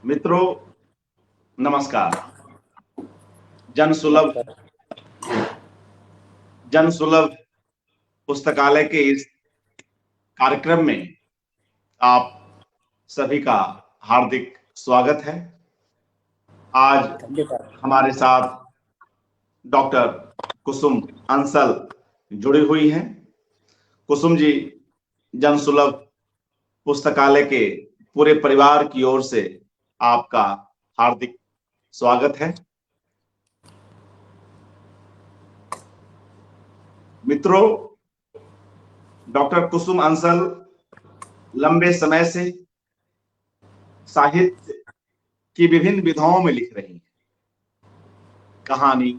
मित्रों, नमस्कार। जन सुलभ जन सुलभ पुस्तकालय के इस कार्यक्रम में आप सभी का हार्दिक स्वागत है। आज धन्यवाद। हमारे साथ डॉक्टर कुसुम अंसल जुड़ी हुई हैं। कुसुम जी, जन सुलभ पुस्तकालय के पूरे परिवार की ओर से आपका हार्दिक स्वागत है। मित्रों, डॉक्टर कुसुम अंसल लंबे समय से साहित्य की विभिन्न विधाओं में लिख रही हैं। कहानी,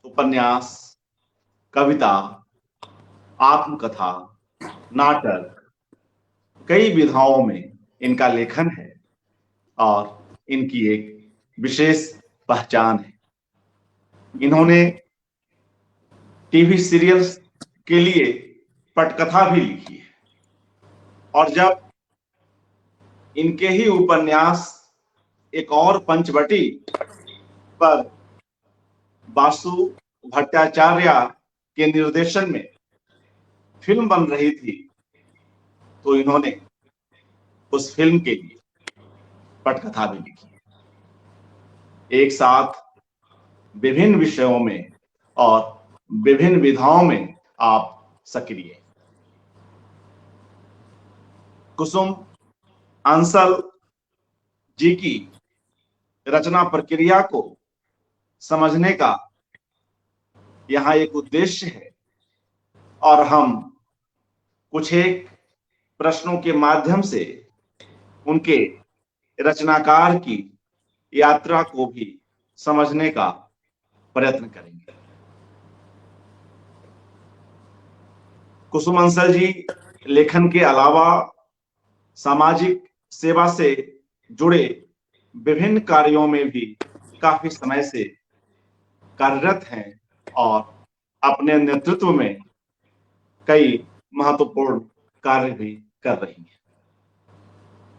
उपन्यास, कविता, आत्मकथा, नाटक, कई विधाओं में इनका लेखन है और इनकी एक विशेष पहचान है। इन्होंने टीवी सीरियल्स के लिए पटकथा भी लिखी है और जब इनके ही उपन्यास एक और पंचवटी पर वासु भट्टाचार्य के निर्देशन में फिल्म बन रही थी तो इन्होंने उस फिल्म के लिए पटकथा भी लिखी। एक साथ विभिन्न विषयों में और विभिन्न विधाओं में आप सक्रिय। कुसुम अंसल जी की रचना प्रक्रिया को समझने का यहाँ एक उद्देश्य है और हम कुछ एक प्रश्नों के माध्यम से उनके रचनाकार की यात्रा को भी समझने का प्रयत्न करेंगे। कुसुम अंसल जी लेखन के अलावा सामाजिक सेवा से जुड़े विभिन्न कार्यों में भी काफी समय से कार्यरत हैं और अपने नेतृत्व में कई महत्वपूर्ण कार्य भी कर रही हैं।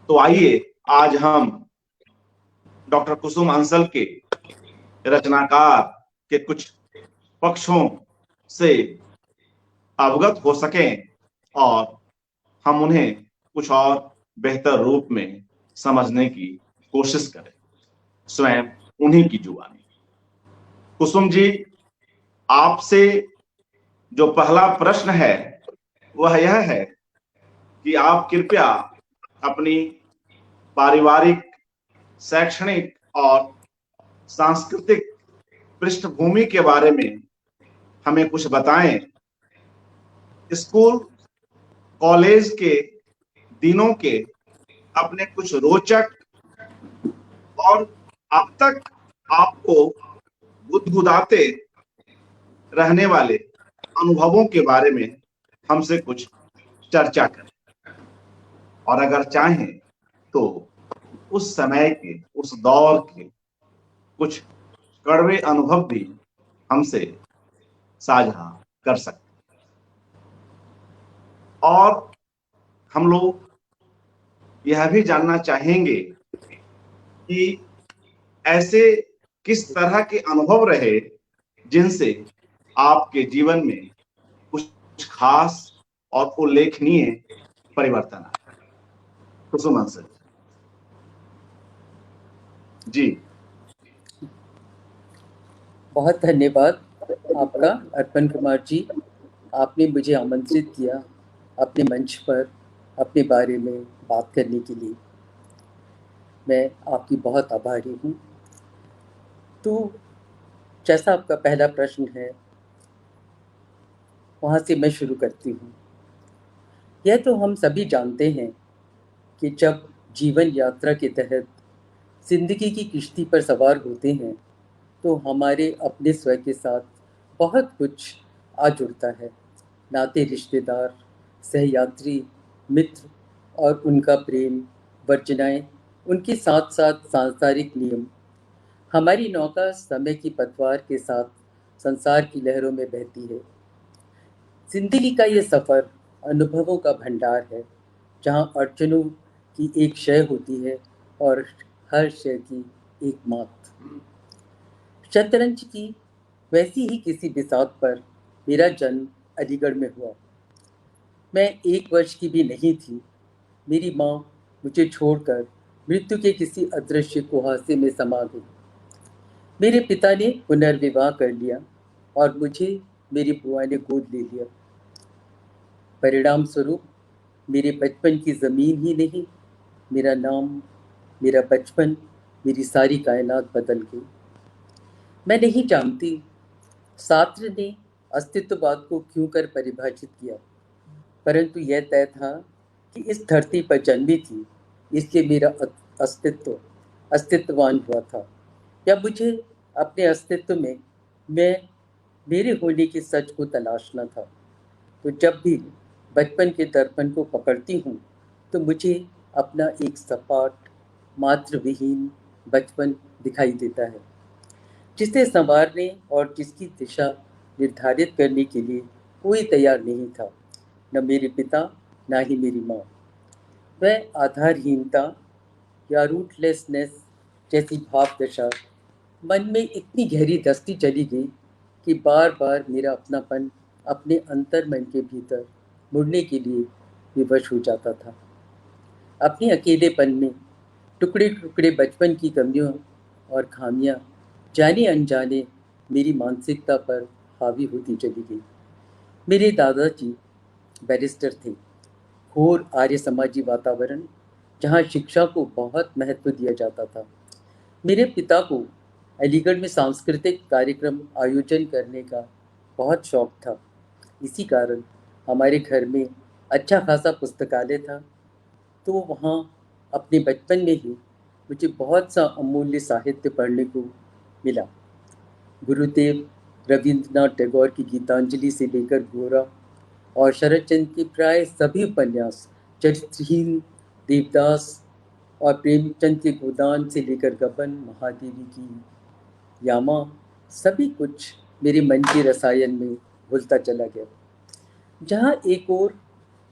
तो आइए आज हम डॉक्टर कुसुम अंसल के रचनाकार के कुछ पक्षों से अवगत हो सकें और हम उन्हें कुछ और बेहतर रूप में समझने की कोशिश करें, स्वयं उन्हीं की जुबानी। कुसुम जी, आपसे जो पहला प्रश्न है वह यह है कि आप कृपया अपनी पारिवारिक, शैक्षणिक और सांस्कृतिक पृष्ठभूमि के बारे में हमें कुछ बताएं। स्कूल, कॉलेज के दिनों के अपने कुछ रोचक और अब तक आपको गुदगुदाते रहने वाले अनुभवों के बारे में हमसे कुछ चर्चा करें और अगर चाहें तो उस समय के, उस दौर के कुछ कड़वे अनुभव भी हमसे साझा कर सकते और हम लोग यह भी जानना चाहेंगे कि ऐसे किस तरह के अनुभव रहे जिनसे आपके जीवन में कुछ खास और उल्लेखनीय परिवर्तन आए। कुसुम अंसल जी। बहुत धन्यवाद आपका अर्पण कुमार जी। आपने मुझे आमंत्रित किया अपने मंच पर अपने बारे में बात करने के लिए। मैं आपकी बहुत आभारी हूँ। तो जैसा आपका पहला प्रश्न है, वहाँ से मैं शुरू करती हूँ। यह तो हम सभी जानते हैं कि जब जीवन यात्रा के तहत जिंदगी की किश्ती पर सवार होते हैं तो हमारे अपने स्वयं के साथ बहुत कुछ आ जुड़ता है। नाते, रिश्तेदार, सहयात्री, मित्र और उनका प्रेम, वर्चनाएं, उनके साथ साथ सांसारिक नियम। हमारी नौका समय की पतवार के साथ संसार की लहरों में बहती है। जिंदगी का ये सफ़र अनुभवों का भंडार है, जहाँ अड़चनों की एक शय होती है और हर शय की एक मात। शतरंज की वैसी ही किसी बिसात पर मेरा जन्म अलीगढ़ में हुआ। मैं 1 वर्ष की भी नहीं थी। मेरी माँ मुझे छोड़कर मृत्यु के किसी अदृश्य कुहासे में समा गई। मेरे पिता ने पुनर्विवाह कर लिया और मुझे मेरी बुआ ने गोद ले लिया। परिणाम स्वरूप मेरे बचपन की जमीन ही नहीं, मेरा नाम, मेरा बचपन, मेरी सारी कायनात बदल गई। मैं नहीं जानती सात्र ने अस्तित्ववाद को क्यों कर परिभाषित किया, परंतु यह तय था कि इस धरती पर जन्मी थी, इसलिए मेरा अस्तित्व अस्तित्ववान हुआ था, या मुझे अपने अस्तित्व में मैं मेरे होने के सच को तलाशना था। तो जब भी बचपन के दर्पण को पकड़ती हूँ तो मुझे अपना एक सपाट मात्र विहीन बचपन दिखाई देता है, जिसे संवारने और जिसकी दिशा निर्धारित करने के लिए कोई तैयार नहीं था, न मेरे पिता न ही मेरी माँ। वह आधारहीनता या रूटलेसनेस जैसी भाव दशा मन में इतनी गहरी धंसती चली गई कि बार बार मेरा अपनापन अपने अंतर मन के भीतर मुड़ने के लिए विवश हो जाता था। अपने अकेलेपन में टुकड़े टुकड़े बचपन की कमियों और खामियां जाने अनजाने मेरी मानसिकता पर हावी होती चली गई। मेरे दादाजी बैरिस्टर थे। घोर आर्य समाजी वातावरण जहाँ शिक्षा को बहुत महत्व दिया जाता था। मेरे पिता को अलीगढ़ में सांस्कृतिक कार्यक्रम आयोजन करने का बहुत शौक था। इसी कारण हमारे घर में अच्छा खासा पुस्तकालय था, तो वहाँ अपने बचपन में ही मुझे बहुत सा अमूल्य साहित्य पढ़ने को मिला। गुरुदेव रविंद्रनाथ टैगोर की गीतांजलि से लेकर गोरा और शरद चंद्र के प्राय सभी उपन्यास, चरित्रहीन, देवदास और प्रेमचंद के गोदान से लेकर गबन, महादेवी की यामा, सभी कुछ मेरे मन के रसायन में घुलता चला गया। जहाँ एक ओर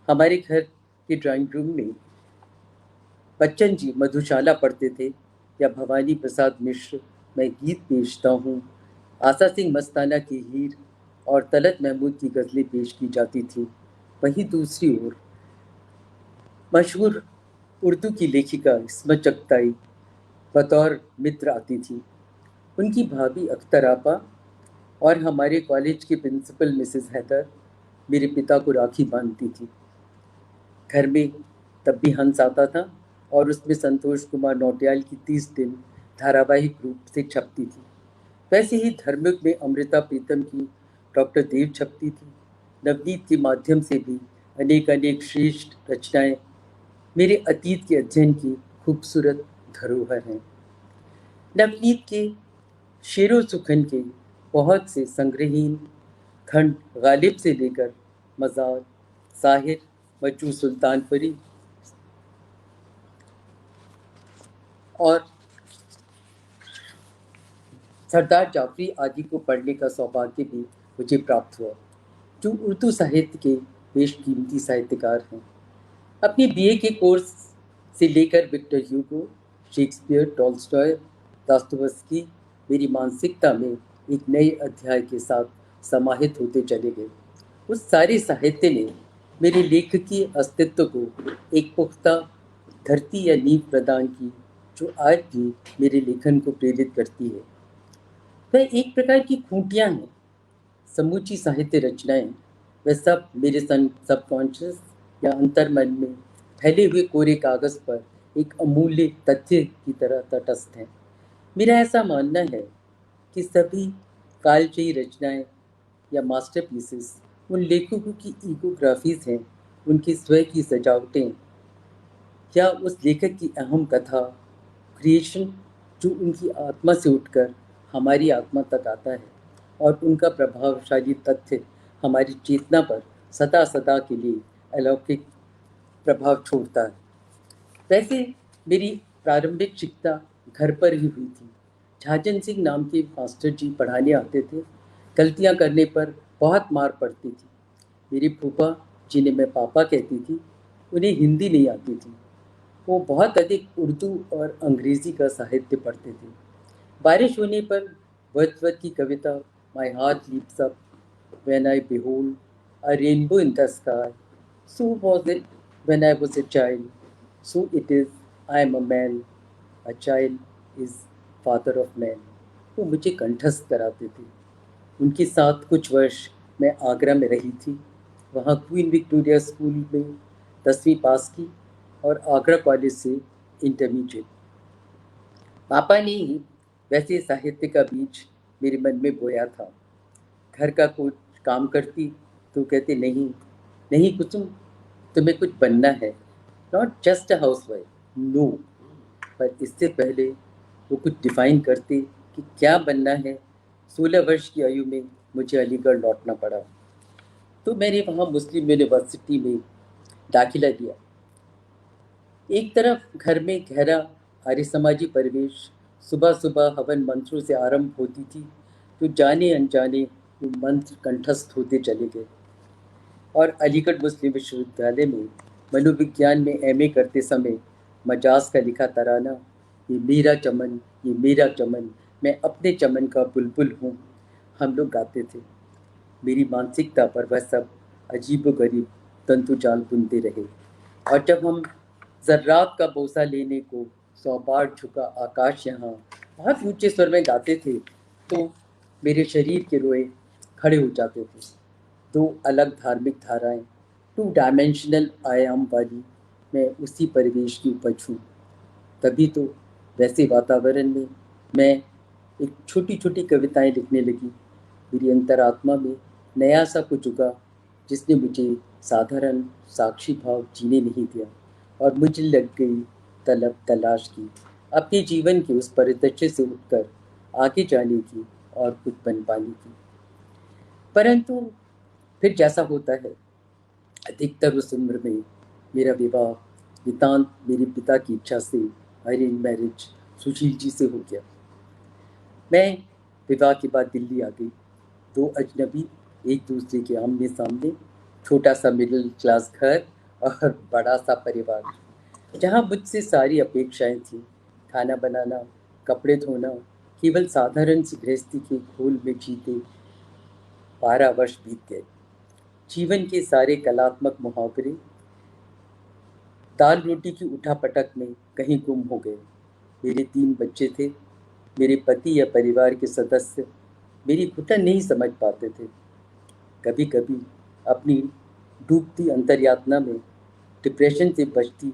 हमारे घर के ड्राइंग रूम में बच्चन जी मधुशाला पढ़ते थे, या भवानी प्रसाद मिश्र मैं गीत पेशता हूँ, आसा सिंह मस्ताना की हीर और तलत महमूद की गज़लें पेश की जाती थी, वहीं दूसरी ओर मशहूर उर्दू की लेखिका इस्मत चगताई बतौर मित्र आती थी। उनकी भाभी अख्तर आपा और हमारे कॉलेज की प्रिंसिपल मिसेस हैदर मेरे पिता को राखी बांधती थी। घर में तब भी हंस आता था और उसमें संतोष कुमार नौटियाल की 30 दिन धारावाहिक रूप से छपती थी। वैसे ही धर्मिक में अमृता प्रीतम की डॉक्टर देव छपती थी। नवनीत के माध्यम से भी अनेक अनेक श्रेष्ठ रचनाएं मेरे अतीत के अध्ययन की खूबसूरत धरोहर हैं। नवनीत के शेरो सुखन के बहुत से संग्रहीन खंड गालिब से लेकर मज़ार, साहिर, मज्जू सुल्तानपुरी और सरदार जाफरी आदि को पढ़ने का सौभाग्य भी मुझे प्राप्त हुआ, जो उर्दू साहित्य के बेशकीमती साहित्यकार हैं। अपने बीए के कोर्स से लेकर विक्टर ह्यूगो, शेक्सपियर, टॉल्स्टॉय, दास्तोवस्की मेरी मानसिकता में एक नए अध्याय के साथ समाहित होते चले गए। उस सारे साहित्य ने मेरे लेखकीय अस्तित्व को एक पुख्ता धरती या नींव प्रदान की, जो आज भी मेरे लेखन को प्रेरित करती है। वह एक प्रकार की खूंटियाँ हैं। समूची साहित्य रचनाएं वह सब मेरे सबकॉन्शियस या अंतर्मन में फैले हुए कोरे कागज पर एक अमूल्य तथ्य की तरह तटस्थ हैं। मेरा ऐसा मानना है कि सभी कालजयी रचनाएं या मास्टरपीसेस उन लेखकों की ईगोग्राफीज हैं, उनकी स्वयं की सजावटें, या उस लेखक की अहम कथा, क्रिएशन, जो उनकी आत्मा से उठकर हमारी आत्मा तक आता है और उनका प्रभावशाली तथ्य हमारी चेतना पर सदा सदा के लिए अलौकिक प्रभाव छोड़ता है। वैसे मेरी प्रारंभिक शिक्षा घर पर ही हुई थी। झाजन सिंह नाम के मास्टर जी पढ़ाने आते थे। गलतियां करने पर बहुत मार पड़ती थी। मेरी फूफा, जिन्हें मैं पापा कहती थी, उन्हें हिंदी नहीं आती थी। वो बहुत अधिक उर्दू और अंग्रेजी का साहित्य पढ़ते थे। बारिश होने पर वर्dsworth की कविता my heart leaps up when I behold a rainbow in the sky, so was it when I was a child, so it is I am a man, a child is father of man, वो मुझे कंठस्थ कराते थे। उनके साथ कुछ वर्ष मैं आगरा में रही थी। वहाँ क्वीन विक्टोरिया स्कूल में 10वीं पास की और आगरा कॉलेज से इंटरमीडिएट। पापा ने ही वैसे साहित्य का बीज मेरे मन में बोया था। घर का कुछ काम करती तो कहते नहीं, नहीं कुसुम, तुम्हें कुछ बनना है, not just a housewife, no. पर इससे पहले वो कुछ डिफाइन करते कि क्या बनना है। 16 वर्ष की आयु में मुझे अलीगढ़ लौटना पड़ा। तो मैंने वहाँ मुस्लिम यूनिवर्सिटी में दाखिला लिया। एक तरफ घर में गहरा आर्य समाजी परिवेश, सुबह सुबह हवन मंत्रों से आरंभ होती थी, तो जाने अनजाने वो मंत्र कंठस्थ होते चले गए। और अलीगढ़ मुस्लिम विश्वविद्यालय में मनोविज्ञान में एमए करते समय मजाज का लिखा तराना, ये मेरा चमन, ये मेरा चमन, मैं अपने चमन का बुलबुल हूँ, हम लोग गाते थे। मेरी मानसिकता पर वह सब अजीबोगरीब तंतुजाल बुनते रहे। और जब हम जर्रात का बोसा लेने को 100 बार झुका आकाश यहाँ बहुत ऊंचे स्वर में गाते थे, तो मेरे शरीर के रोए खड़े हो जाते थे। दो अलग धार्मिक धाराएं, 2 डायमेंशनल आयाम वाली मैं उसी परिवेश की उपज हूँ। तभी तो वैसे वातावरण में मैं एक छोटी छोटी कविताएं लिखने लगी। मेरी अंतरात्मा में नया सा कुछ उगा, जिसने मुझे साधारण साक्षी भाव जीने नहीं दिया, और मुझे लग गई तलब तलाश की अपने जीवन के उस परिदृश्य से उठकर आगे जाने की और कुछ बन पाने की। परंतु फिर जैसा होता है, अधिकतर उस उम्र में मेरा विवाह नितांत मेरे पिता की इच्छा से अरेंज मैरिज सुशील जी से हो गया। मैं विवाह के बाद दिल्ली आ गई। दो अजनबी एक दूसरे के आमने सामने, छोटा सा मिडिल क्लास घर और बड़ा सा परिवार, जहाँ मुझसे सारी अपेक्षाएं थीं। खाना बनाना, कपड़े धोना, केवल साधारण सी गृहस्थी के घोल में जीते 12 वर्ष बीत गए। जीवन के सारे कलात्मक मुहावरे दाल रोटी की उठापटक में कहीं गुम हो गए। मेरे 3 बच्चे थे। मेरे पति या परिवार के सदस्य मेरी घुटन नहीं समझ पाते थे। कभी कभी अपनी डूबती अंतर्यातना में डिप्रेशन से बचती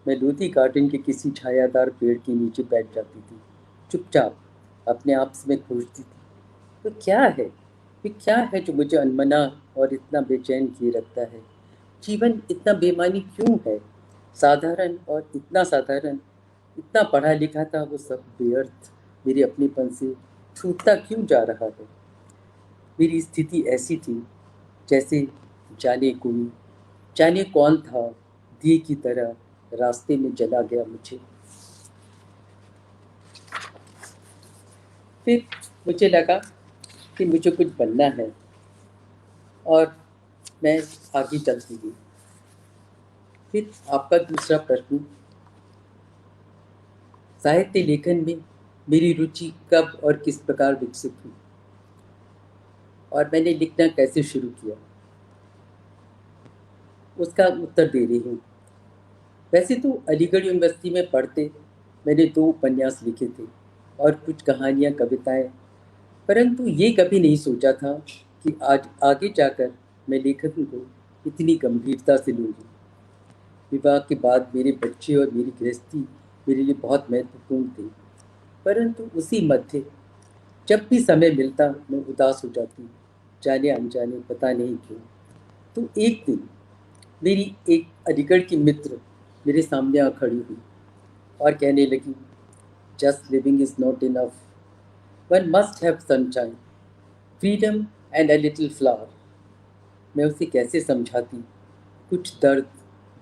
मैं लोधी गार्डन के किसी छायादार पेड़ के नीचे बैठ जाती थी। चुपचाप अपने आप से मैं खोजती थी, तो क्या है, ये क्या है जो मुझे अनमना और इतना बेचैन किए रखता है। जीवन इतना बेमानी क्यों है। साधारण और इतना साधारण, इतना पढ़ा लिखा था, वो सब बेअर्थ मेरे अपनेपन से छूटता क्यों जा रहा है। मेरी स्थिति ऐसी थी जैसे जाने कौन था दिए की तरह रास्ते में जला गया मुझे। फिर मुझे लगा कि मुझे कुछ बनना है, और मैं आगे चलती गई। फिर आपका दूसरा प्रश्न, साहित्य लेखन में मेरी रुचि कब और किस प्रकार विकसित हुई, और मैंने लिखना कैसे शुरू किया, उसका उत्तर दे रही हूँ। वैसे तो अलीगढ़ यूनिवर्सिटी में पढ़ते मैंने 2 उपन्यास लिखे थे और कुछ कहानियाँ, कविताएं, परंतु ये कभी नहीं सोचा था कि आज आगे जाकर मैं लेखन को इतनी गंभीरता से लूँगी। विवाह के बाद मेरे बच्चे और मेरी गृहस्थी मेरे लिए बहुत महत्वपूर्ण थी, परंतु उसी मध्य जब भी समय मिलता मैं उदास हो जाती, जाने अनजाने पता नहीं क्यों। तो एक दिन मेरी एक अलीगढ़ की मित्र मेरे सामने आ खड़ी हुई और कहने लगी, just living is not enough, one must have sunshine, freedom and a little flower. मैं उसे कैसे समझाती, कुछ दर्द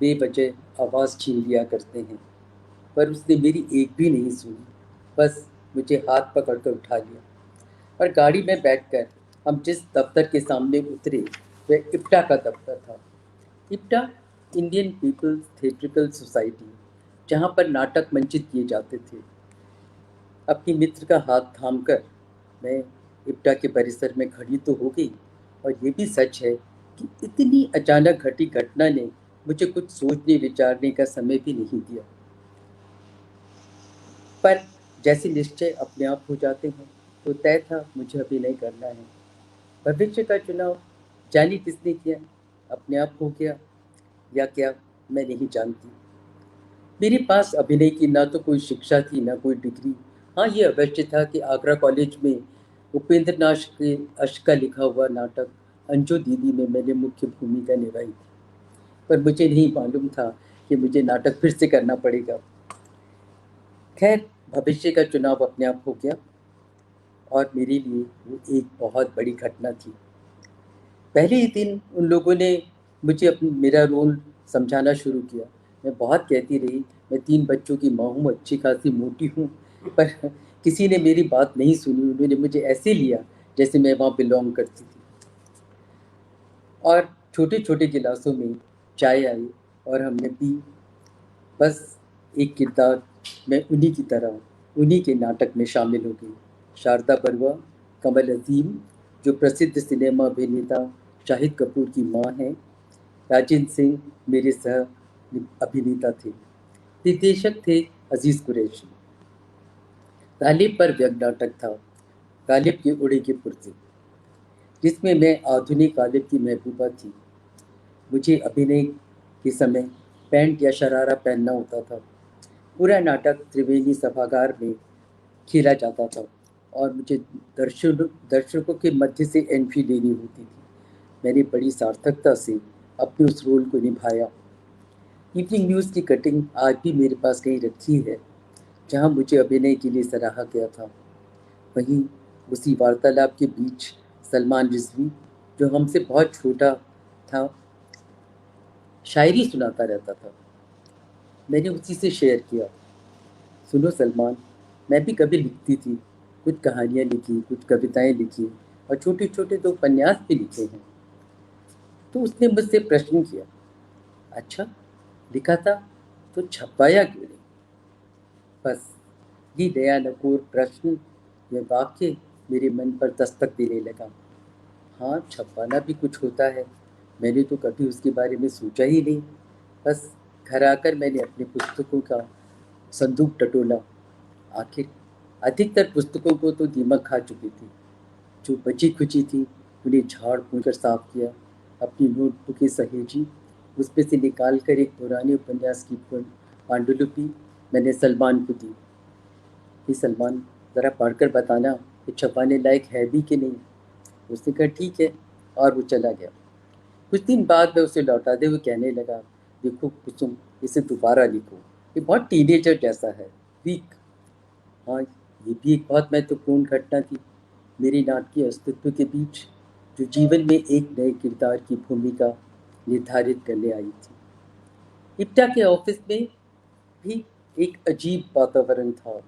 बेवजह आवाज़ छीन लिया करते हैं। पर उसने मेरी एक भी नहीं सुनी, बस मुझे हाथ पकड़कर उठा लिया और गाड़ी में बैठकर हम जिस दफ्तर के सामने उतरे वह इप्टा का दफ्तर था। IPTA Indian People's theatrical society, जहाँ पर नाटक मंचित किए जाते थे। अपनी मित्र का हाथ थामकर मैं इप्टा के परिसर में खड़ी तो हो गई, और ये भी सच है कि इतनी अचानक घटी घटना ने मुझे कुछ सोचने विचारने का समय भी नहीं दिया। पर जैसे निश्चय अपने आप हो जाते हैं, तो तय था मुझे अभिनय करना है। भविष्य का चुनाव जाने किसने किया, अपने आप हो गया या क्या, मैं नहीं जानती। मेरे पास अभिनय की ना तो कोई शिक्षा थी, ना कोई डिग्री। हाँ, ये अवश्य था कि आगरा कॉलेज में उपेंद्र नाथ के अश्क का लिखा हुआ नाटक अंजू दीदी में मैंने मुख्य भूमिका निभाई थी। पर मुझे नहीं मालूम था कि मुझे नाटक फिर से करना पड़ेगा। खैर, भविष्य का चुनाव अपने आप हो गया, और मेरे लिए वो एक बहुत बड़ी घटना थी। पहले ही दिन उन लोगों ने मुझे मेरा रोल समझाना शुरू किया। मैं बहुत कहती रही, मैं 3 बच्चों की माँ हूँ, अच्छी खासी मोटी हूँ, पर किसी ने मेरी बात नहीं सुनी। उन्होंने मुझे ऐसे लिया जैसे मैं वहाँ बिलोंग करती थी। और छोटे छोटे गिलासों में चाय आई और हमने पी। बस एक किरदार, मैं उन्हीं की तरह उन्हीं के नाटक में शामिल हो गई। शारदा बरुआ, कमल अजीम, जो प्रसिद्ध सिनेमा अभिनेता शाहिद कपूर की माँ हैं, राजेंद्र सिंह मेरे सह अभिनेता थे, निर्देशक थे अजीज कुरैशी। गालिब पर व्यंग नाटक था, गालिब के उड़े के पुर्जे, जिसमें मैं आधुनिक गालिब की महबूबा थी। मुझे अभिनय के समय पैंट या शरारा पहनना होता था। पूरा नाटक त्रिवेणी सभागार में खेला जाता था, और मुझे दर्शकों के मध्य से एंट्री लेनी होती थी। मैंने बड़ी सार्थकता से अपने उस रोल को निभाया। इवनिंग न्यूज़ की कटिंग आज भी मेरे पास कहीं रखी है, जहां मुझे अभिनय के लिए सराहा गया था। वहीं उसी वार्तालाप के बीच सलमान रिजवी, जो हमसे बहुत छोटा था, शायरी सुनाता रहता था। मैंने उसी से शेयर किया, सुनो सलमान, मैं भी कभी लिखती थी, कुछ कहानियाँ लिखी, कुछ कविताएं लिखी, और छोटे छोटे 2 उपन्यास भी लिखे हैं। तो उसने मुझसे प्रश्न किया, अच्छा, लिखा था तो छपवाया क्यों नहीं? बस ये नया नकोर प्रश्न, यह वाक्य मेरे मन पर दस्तक देने लगा। हाँ, छपवाना भी कुछ होता है। मैंने तो कभी उसके बारे में सोचा ही नहीं। बस घर आकर मैंने अपनी पुस्तकों का संदूक टटोला। आखिर अधिकतर पुस्तकों को तो दीमक खा चुकी थी। जो बची खुची थी, उन्हें झाड़ फूंक कर साफ किया, अपनी नोटबुकें सहेजी, उसमें से निकाल कर एक पुराने उपन्यास की पांडुलिपि मैंने सलमान को दी। कि सलमान, ज़रा पढ़कर बताना कि छपाने लायक है भी कि नहीं। उसने कहा ठीक है, और वो चला गया। कुछ दिन बाद मैं उसे लौटाते हुए कहने लगा, देखो कुसुम, इसे दोबारा लिखो, ये बहुत टीनेजर जैसा है, वीक। हाँ, ये भी एक बहुत महत्वपूर्ण घटना थी मेरे नाटकीय अस्तित्व के बीच, जो जीवन में एक नए किरदार की भूमिका निर्धारित करने आई थी। इप्टा के ऑफिस में भी एक अजीब वातावरण था,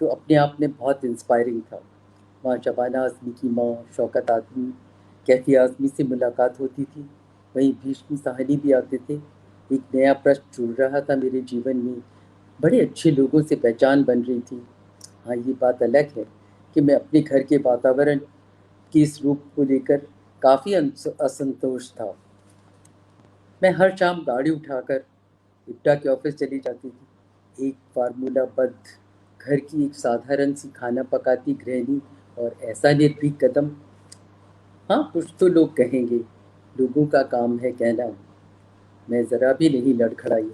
जो अपने आप में बहुत इंस्पायरिंग था। वहाँ शबाना आज़मी की माँ, शौकत आज़मी, कैफी आज़मी से मुलाकात होती थी। वहीं भीष्म साहनी भी आते थे। एक नया प्रश्न जुड़ रहा था मेरे जीवन में। बड़े अच्छे लोगों से पहचान बन रही थी। हाँ, ये बात अलग है कि मैं अपने घर के वातावरण के इस रूप को लेकर काफ़ी असंतोष था। मैं हर शाम गाड़ी उठाकर इप्टा के ऑफिस चली जाती थी। एक फार्मूलाबद्ध घर की एक साधारण सी खाना पकाती गृहिणी, और ऐसा निर्भीक कदम। हाँ, कुछ तो लोग कहेंगे, लोगों का काम है कहना। मैं ज़रा भी नहीं लड़खड़ाई।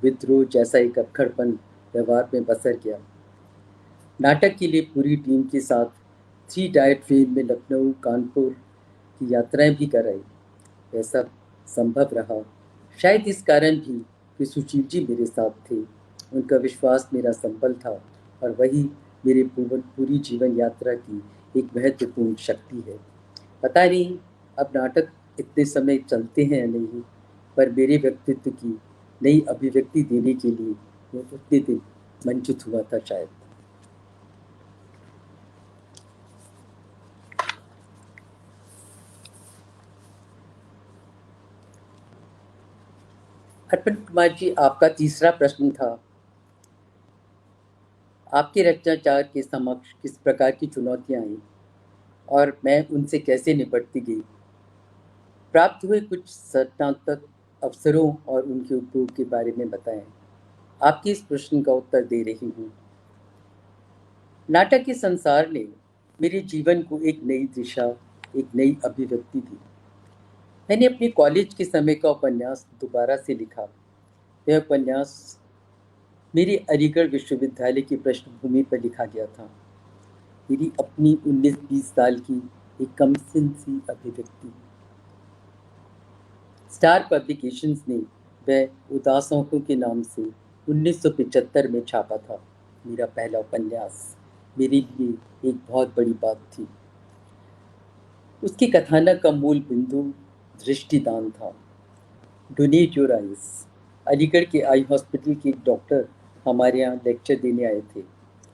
विद्रोह जैसा एक अक्खड़पन व्यवहार में बसर गया। नाटक के लिए पूरी टीम के साथ 3 डायट ट्रेन में लखनऊ कानपुर की यात्राएं भी कराई। ऐसा संभव रहा शायद इस कारण भी कि सुशील जी मेरे साथ थे। उनका विश्वास मेरा संबल था, और वही मेरे पूरी जीवन यात्रा की एक महत्वपूर्ण शक्ति है। पता नहीं अब नाटक इतने समय चलते हैं या नहीं, पर मेरे व्यक्तित्व की नई अभिव्यक्ति देने के लिए वो उतने दिन मंचित हुआ था शायद। अर्पण कुमार जी, आपका तीसरा प्रश्न था आपके रचनाचार के समक्ष किस प्रकार की चुनौतियां आई और मैं उनसे कैसे निपटती गई। प्राप्त हुए कुछ स्नातक अवसरों और उनके उपयोग के बारे में बताएं। आपके इस प्रश्न का उत्तर दे रही हूँ। नाटक के संसार ने मेरे जीवन को एक नई दिशा, एक नई अभिव्यक्ति दी। मैंने अपने कॉलेज के समय का उपन्यास दोबारा से लिखा। यह उपन्यास मेरे अलीगढ़ विश्वविद्यालय की पृष्ठभूमि पर लिखा गया था। मेरी अपनी 19-20 साल की एक कमसिन सी अभिव्यक्ति। स्टार पब्लिकेशंस ने वह उदास आंखों के नाम से 1975 में छापा था। मेरा पहला उपन्यास मेरे लिए एक बहुत बड़ी बात थी। उसके कथानक का मूल बिंदु दृष्टिदान था। Donate your eyes. अलीगढ़ के आई हॉस्पिटल के एक डॉक्टर हमारे यहाँ लेक्चर देने आए थे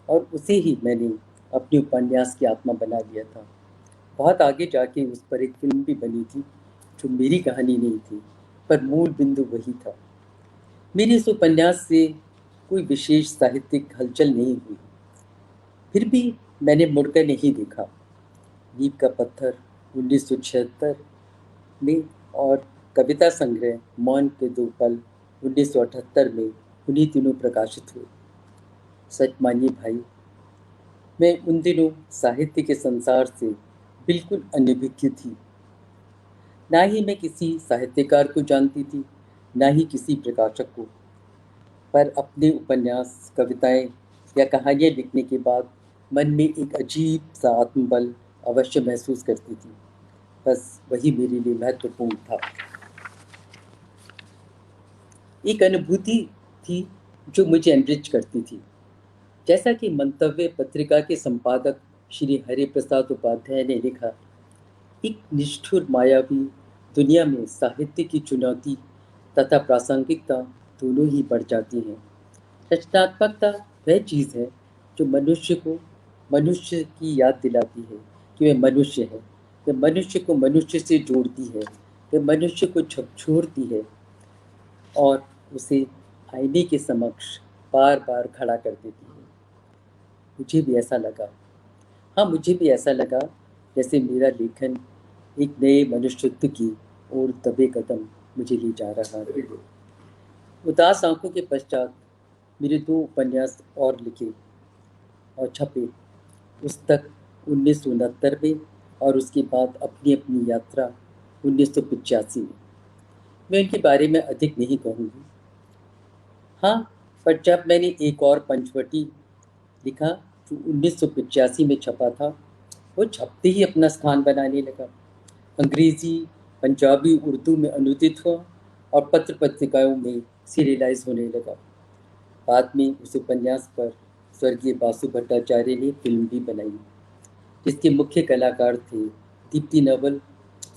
और उसे ही मैंने अपने उपन्यास की आत्मा बना लिया था। बहुत आगे जाके उस पर एक फिल्म भी बनी थी जो मेरी कहानी नहीं थी, पर मूल बिंदु वही था। मेरे इस उपन्यास से कोई विशेष साहित्यिक हलचल नहीं हुई, फिर भी मैंने मुड़कर नहीं देखा। नींव का पत्थर 1976 में और कविता संग्रह मौन के दो पल 1978 में उन्हीं दिनों प्रकाशित हुए। सच मानिए भाई, मैं उन दिनों साहित्य के संसार से बिल्कुल अनभिज्ञ थी। ना ही मैं किसी साहित्यकार को जानती थी, ना ही किसी प्रकाशक को। पर अपने उपन्यास, कविताएं या कहानियां लिखने के बाद मन में एक अजीब सा आत्मबल अवश्य महसूस करती थी। बस वही मेरे लिए महत्वपूर्ण था। एक अनुभूति थी जो मुझे एनरिच करती थी। जैसा कि मंतव्य पत्रिका के संपादक श्री हरिप्रसाद उपाध्याय ने लिखा, एक निष्ठुर मायावी दुनिया में साहित्य की चुनौती तथा प्रासंगिकता दोनों ही बढ़ जाती हैं। रचनात्मकता वह चीज़ है जो मनुष्य को मनुष्य की याद दिलाती है कि वह मनुष्य है। वह मनुष्य को मनुष्य से जोड़ती है। वह मनुष्य को झकझोरती है और उसे आईने के समक्ष बार बार खड़ा कर देती है। मुझे भी ऐसा लगा। हाँ, मुझे भी ऐसा लगा जैसे मेरा लेखन एक नए मनुष्यत्व की ओर दबे कदम मुझे ले जा रहा है। उदास आंखों के पश्चात मेरे 2 उपन्यास और लिखे और छपे। पुस्तक 1969 में और उसके बाद अपनी अपनी यात्रा 1985 में। मैं इनके बारे में अधिक नहीं कहूँगी। हाँ, पर जब मैंने एक और पंचवटी लिखा जो 1985 में छपा था, वो छपते ही अपना स्थान बनाने लगा। अंग्रेजी, पंजाबी, उर्दू में अनुदित हुआ और पत्र पत्रिकाओं में सीरियलाइज होने लगा। बाद में उस उपन्यास पर स्वर्गीय बासु भट्टाचार्य ने फिल्म भी बनाई, जिसके मुख्य कलाकार थे दीप्ति नवल,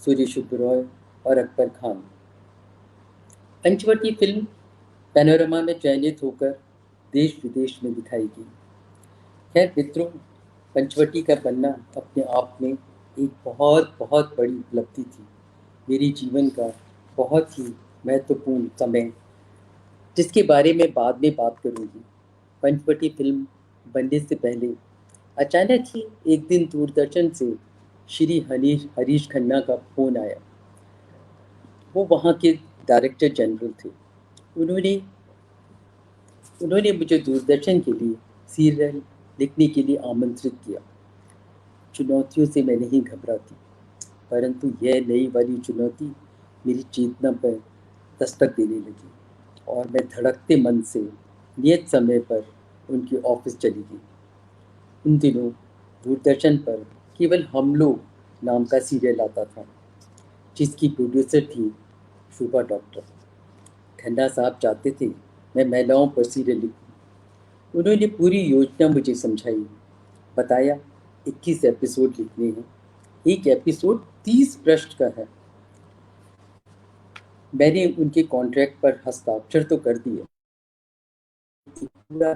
सूर्य सुब्रॉय और अकबर खान। पंचवटी फिल्म पैनोरमा में चयनित होकर देश विदेश में दिखाई गई। खैर मित्रों, पंचवटी का बनना अपने आप में एक बहुत बहुत बड़ी उपलब्धि थी। मेरे जीवन का बहुत ही महत्वपूर्ण समय, जिसके बारे में बाद में बात करूंगी। पंचवटी फिल्म बनने से पहले अचानक ही एक दिन दूरदर्शन से श्री हरीश हरीश खन्ना का फोन आया। वो वहाँ के डायरेक्टर जनरल थे। उन्होंने उन्होंने मुझे दूरदर्शन के लिए सीरियल लिखने के लिए आमंत्रित किया। चुनौतियों से मैं नहीं घबराती, परंतु यह नई वाली चुनौती मेरी चेतना पर दस्तक देने लगी और मैं धड़कते मन से नियत समय पर उनके ऑफिस चली गई। उन दिनों दूरदर्शन पर केवल हम लोग नाम का सीरियल आता था, जिसकी प्रोड्यूसर थी शोभा डॉक्टर। खन्ना साहब चाहते थे मैं महिलाओं पर सीरियल लिखूं। उन्होंने पूरी योजना मुझे समझाई, बताया 21 एपिसोड लिखने हैं, एक एपिसोड 30 पृष्ठ का है। मैंने उनके कॉन्ट्रैक्ट पर हस्ताक्षर तो कर दिए, पूरा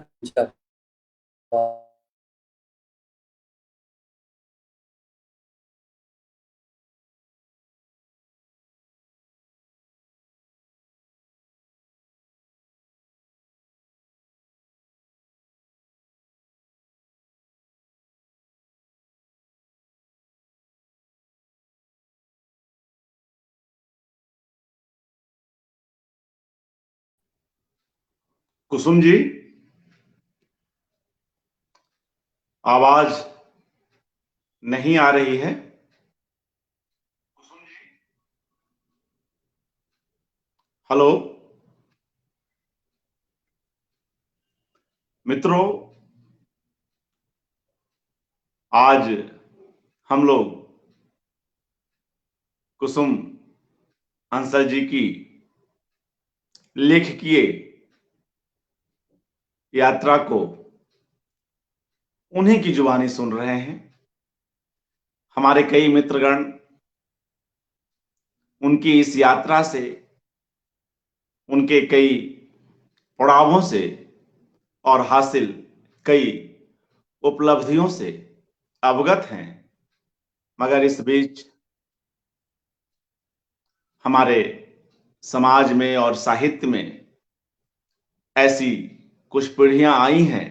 कुसुम जी, आवाज नहीं आ रही है। हेलो मित्रों, आज हम लोग कुसुम अंसल जी की लेखकीय यात्रा को उन्हीं की जुबानी सुन रहे हैं। हमारे कई मित्रगण उनकी इस यात्रा से, उनके कई पड़ावों से और हासिल कई उपलब्धियों से अवगत हैं। मगर इस बीच हमारे समाज में और साहित्य में ऐसी कुछ पीढ़ियां आई हैं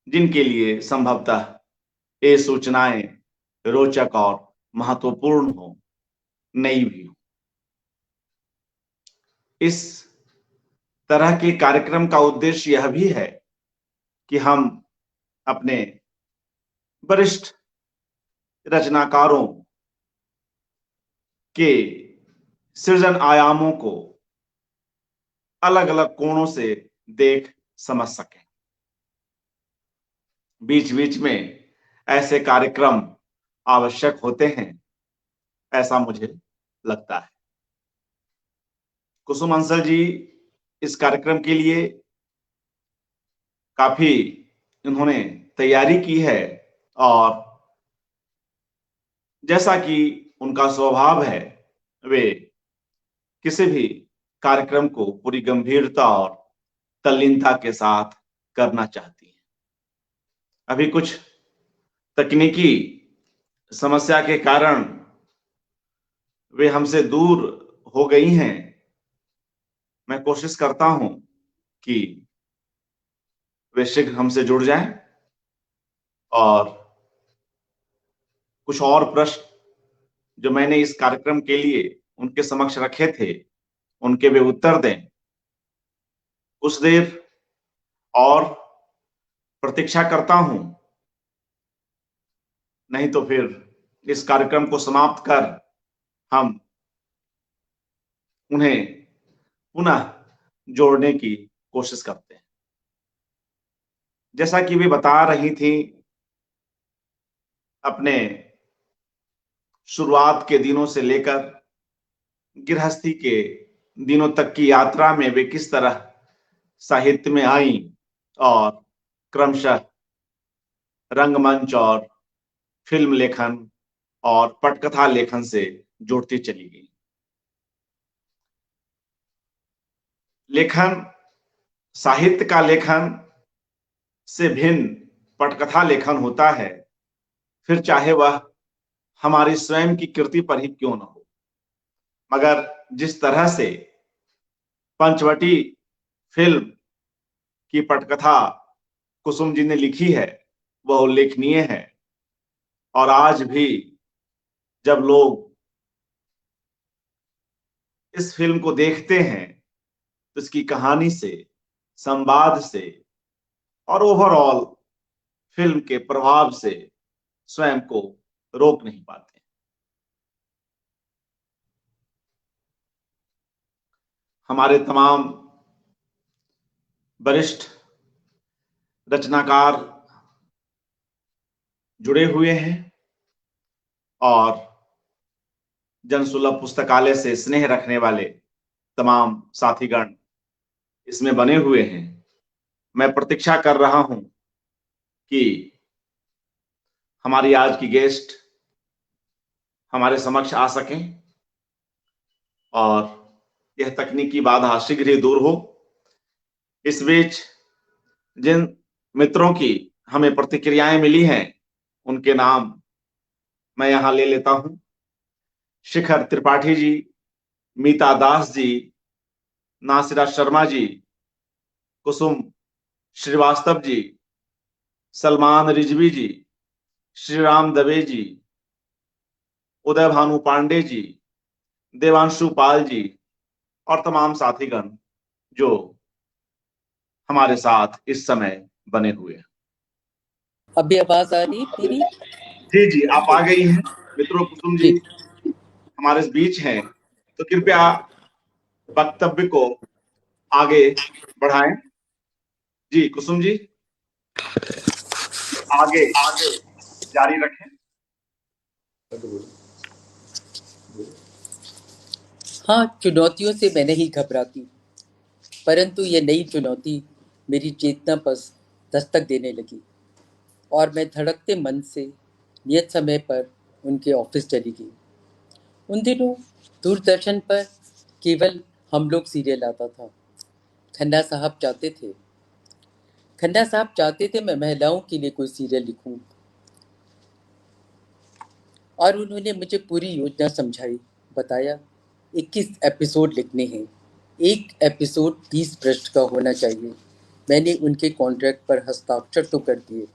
जिनके लिए संभवतः ये सूचनाएं रोचक और महत्वपूर्ण हो, नई भी हो। इस तरह के कार्यक्रम का उद्देश्य यह भी है कि हम अपने वरिष्ठ रचनाकारों के सृजन आयामों को अलग अलग कोणों से देख समझ सकें। बीच बीच में ऐसे कार्यक्रम आवश्यक होते हैं, ऐसा मुझे लगता है। कुसुम अंसल जी इस कार्यक्रम के लिए काफी उन्होंने तैयारी की है और जैसा कि उनका स्वभाव है, वे किसी भी कार्यक्रम को पूरी गंभीरता और तल्लीनता के साथ करना चाहती हैं। अभी कुछ तकनीकी समस्या के कारण वे हमसे दूर हो गई हैं। मैं कोशिश करता हूं कि वे शीघ्र हमसे जुड़ जाएं और कुछ और प्रश्न जो मैंने इस कार्यक्रम के लिए उनके समक्ष रखे थे, उनके वे उत्तर दें। कुछ देर और प्रतीक्षा करता हूं, नहीं तो फिर इस कार्यक्रम को समाप्त कर हम उन्हें पुनः जोड़ने की कोशिश करते हैं। जैसा कि वे बता रही थी, अपने शुरुआत के दिनों से लेकर गृहस्थी के दिनों तक की यात्रा में वे किस तरह साहित्य में आई और क्रमशः रंगमंच और फिल्म लेखन और पटकथा लेखन से जुड़ती चली गई। लेखन, साहित्य का लेखन से भिन्न पटकथा लेखन होता है, फिर चाहे वह हमारी स्वयं की कृति पर ही क्यों न हो। मगर जिस तरह से पंचवटी फिल्म की पटकथा कुसुम जी ने लिखी है, वह उल्लेखनीय है। और आज भी जब लोग इस फिल्म को देखते हैं तो इसकी कहानी से, संवाद से और ओवरऑल फिल्म के प्रभाव से स्वयं को रोक नहीं पाते। हमारे तमाम वरिष्ठ रचनाकार जुड़े हुए हैं और जनसुलभ पुस्तकालय से स्नेह रखने वाले तमाम साथीगण इसमें बने हुए हैं। मैं प्रतीक्षा कर रहा हूं कि हमारी आज की गेस्ट हमारे समक्ष आ सकें और यह तकनीकी बाधा शीघ्र ही दूर हो। इस बीच जिन मित्रों की हमें प्रतिक्रियाएं मिली हैं, उनके नाम मैं यहां ले लेता हूं। शिखर त्रिपाठी जी, मीता दास जी, नासिरा शर्मा जी, कुसुम श्रीवास्तव जी, सलमान रिजवी जी, श्रीराम दवे जी, उदय भानु पांडे जी, देवांशु पाल जी और तमाम साथीगण जो हमारे साथ इस समय बने हुए हैं। अभी आवाज आ रही मेरी? जी जी, आप आ गई हैं। मित्रों, कुसुम जी जी। हमारे बीच हैं, तो कृपया वक्तव्य को आगे बढ़ाएं। जी कुसुम जी, आगे जारी रखें। हाँ, चुनौतियों से मैं नहीं घबराती, परंतु ये नई चुनौती मेरी चेतना पर दस्तक देने लगी और मैं धड़कते मन से नियत समय पर उनके ऑफिस चली गई। उन दिनों दूरदर्शन पर केवल हम लोग सीरियल आता था। खन्ना साहब चाहते थे खन्ना साहब चाहते थे मैं महिलाओं के लिए कोई सीरियल लिखूं, और उन्होंने मुझे पूरी योजना समझाई। बताया 21 एपिसोड लिखने हैं, एक एपिसोड 30 पृष्ठ का होना चाहिए। मैंने उनके कॉन्ट्रैक्ट पर हस्ताक्षर तो कर दिए,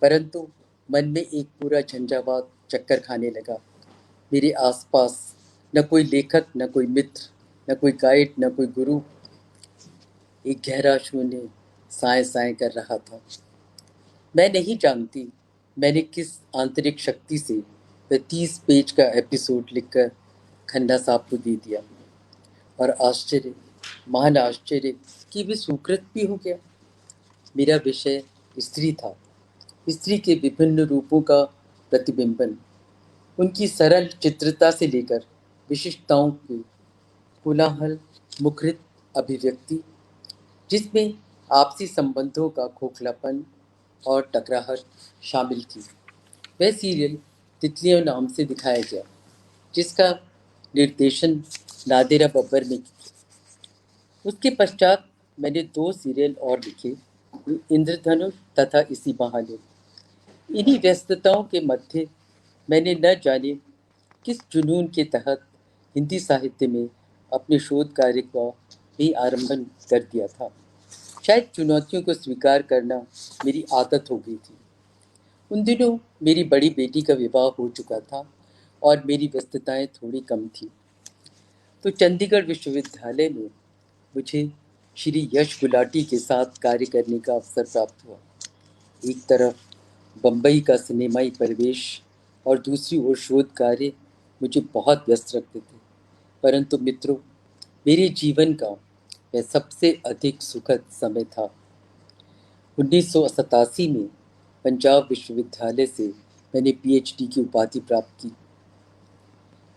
परंतु मन में एक पूरा झंझावात चक्कर खाने लगा। मेरे आसपास न कोई लेखक, न कोई मित्र, न कोई गाइड, न कोई गुरु। एक गहरा शून्य साए साए कर रहा था। मैं नहीं जानती मैंने किस आंतरिक शक्ति से वह 30 पेज का एपिसोड लिखकर खन्ना साहब को दे दिया, और आश्चर्य, महान आश्चर्य कि वे स्वीकृत भी हो गया। मेरा विषय स्त्री था, स्त्री के विभिन्न रूपों का प्रतिबिंबन, उनकी सरल चित्रता से लेकर विशिष्टताओं की कोलाहल मुखरित अभिव्यक्ति, जिसमें आपसी संबंधों का खोखलापन और टकराहट शामिल थी। वह सीरियल तितलियों नाम से दिखाया गया, जिसका निर्देशन नादिरा बब्बर ने किया। उसके पश्चात मैंने 2 सीरियल और लिखे, इंद्रधनुष तथा इसी बहाने। इन्हीं व्यस्तताओं के मध्य मैंने न जाने किस जुनून के तहत हिंदी साहित्य में अपने शोध कार्य का भी आरंभन कर दिया था। शायद चुनौतियों को स्वीकार करना मेरी आदत हो गई थी। उन दिनों मेरी बड़ी बेटी का विवाह हो चुका था और मेरी व्यस्तताएं थोड़ी कम थी। तो चंडीगढ़ विश्वविद्यालय में मुझे श्री यश गुलाटी के साथ कार्य करने का अवसर प्राप्त हुआ। एक तरफ बम्बई का सिनेमाई परिवेश और दूसरी ओर शोध कार्य मुझे बहुत व्यस्त रखते थे। परंतु मित्रों, मेरे जीवन का वह सबसे अधिक सुखद समय था। 1987 में पंजाब विश्वविद्यालय से मैंने पीएचडी की उपाधि प्राप्त की।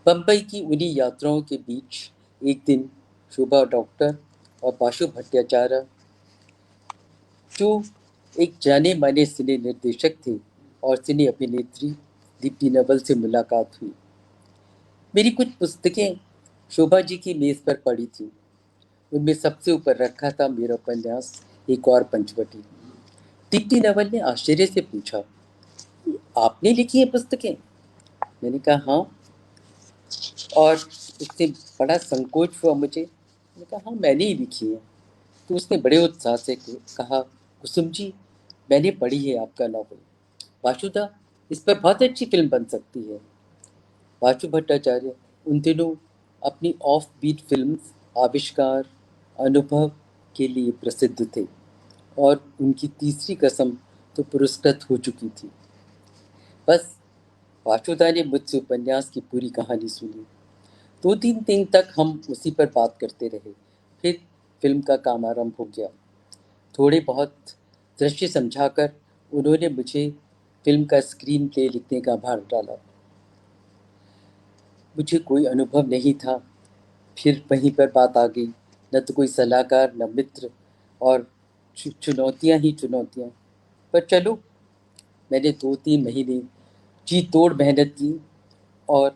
बम्बई की उन्हीं यात्राओं के बीच एक दिन शोभा डॉक्टर और पाशु भट्टाचार्य, जो एक जाने माने सिने निर्देशक थे, और सिने अभिनेत्री दीप्ति नवल से मुलाकात हुई। मेरी कुछ पुस्तकें शोभा जी की मेज पर पड़ी थी। उनमें सबसे ऊपर रखा था मेरा उपन्यास एक और पंचवटी। दीप्ति नवल ने आश्चर्य से पूछा, आपने लिखी है पुस्तकें? मैंने कहा हाँ, और उससे बड़ा संकोच हुआ मुझे। मैंने कहा हाँ, मैंने ही लिखी है। तो उसने बड़े उत्साह से कहा, कुसुम जी, मैंने पढ़ी है आपका नावल वासुदा, इस पर बहुत अच्छी फिल्म बन सकती है। वासु भट्टाचार्य उन दिनों अपनी ऑफ बीट फिल्म्स आविष्कार, अनुभव के लिए प्रसिद्ध थे, और उनकी तीसरी कसम तो पुरस्कृत हो चुकी थी। बस वासुदा ने मुझसे उपन्यास की पूरी कहानी सुनी। 2-3 दिन तक हम उसी पर बात करते रहे। फिर फिल्म का काम आरंभ हो गया। थोड़े बहुत दृश्य समझाकर उन्होंने मुझे फिल्म का स्क्रीन प्ले लिखने का भार डाला। मुझे कोई अनुभव नहीं था। फिर वहीं पर बात आ गई, न तो कोई सलाहकार, न मित्र, और चुनौतियां ही चुनौतियां। पर चलो, मैंने 2-3 महीने जी तोड़ मेहनत की, और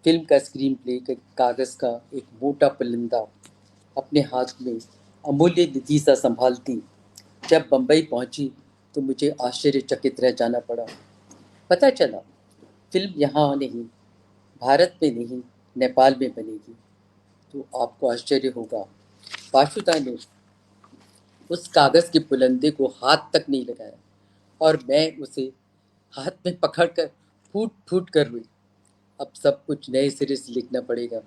फिल्म का स्क्रीन प्ले के कागज़ का एक मोटा पलिंदा अपने हाथ में अमूल्य निधि सा संभालती जब बम्बई पहुंची, तो मुझे आश्चर्यचकित रह जाना पड़ा। पता चला फिल्म यहाँ नहीं, भारत में नहीं, नेपाल में बनेगी। तो आपको आश्चर्य होगा, वासुदा ने उस कागज के पुलंदे को हाथ तक नहीं लगाया, और मैं उसे हाथ में पकड़कर फूट फूट कर रोई। अब सब कुछ नए सिरे से लिखना पड़ेगा।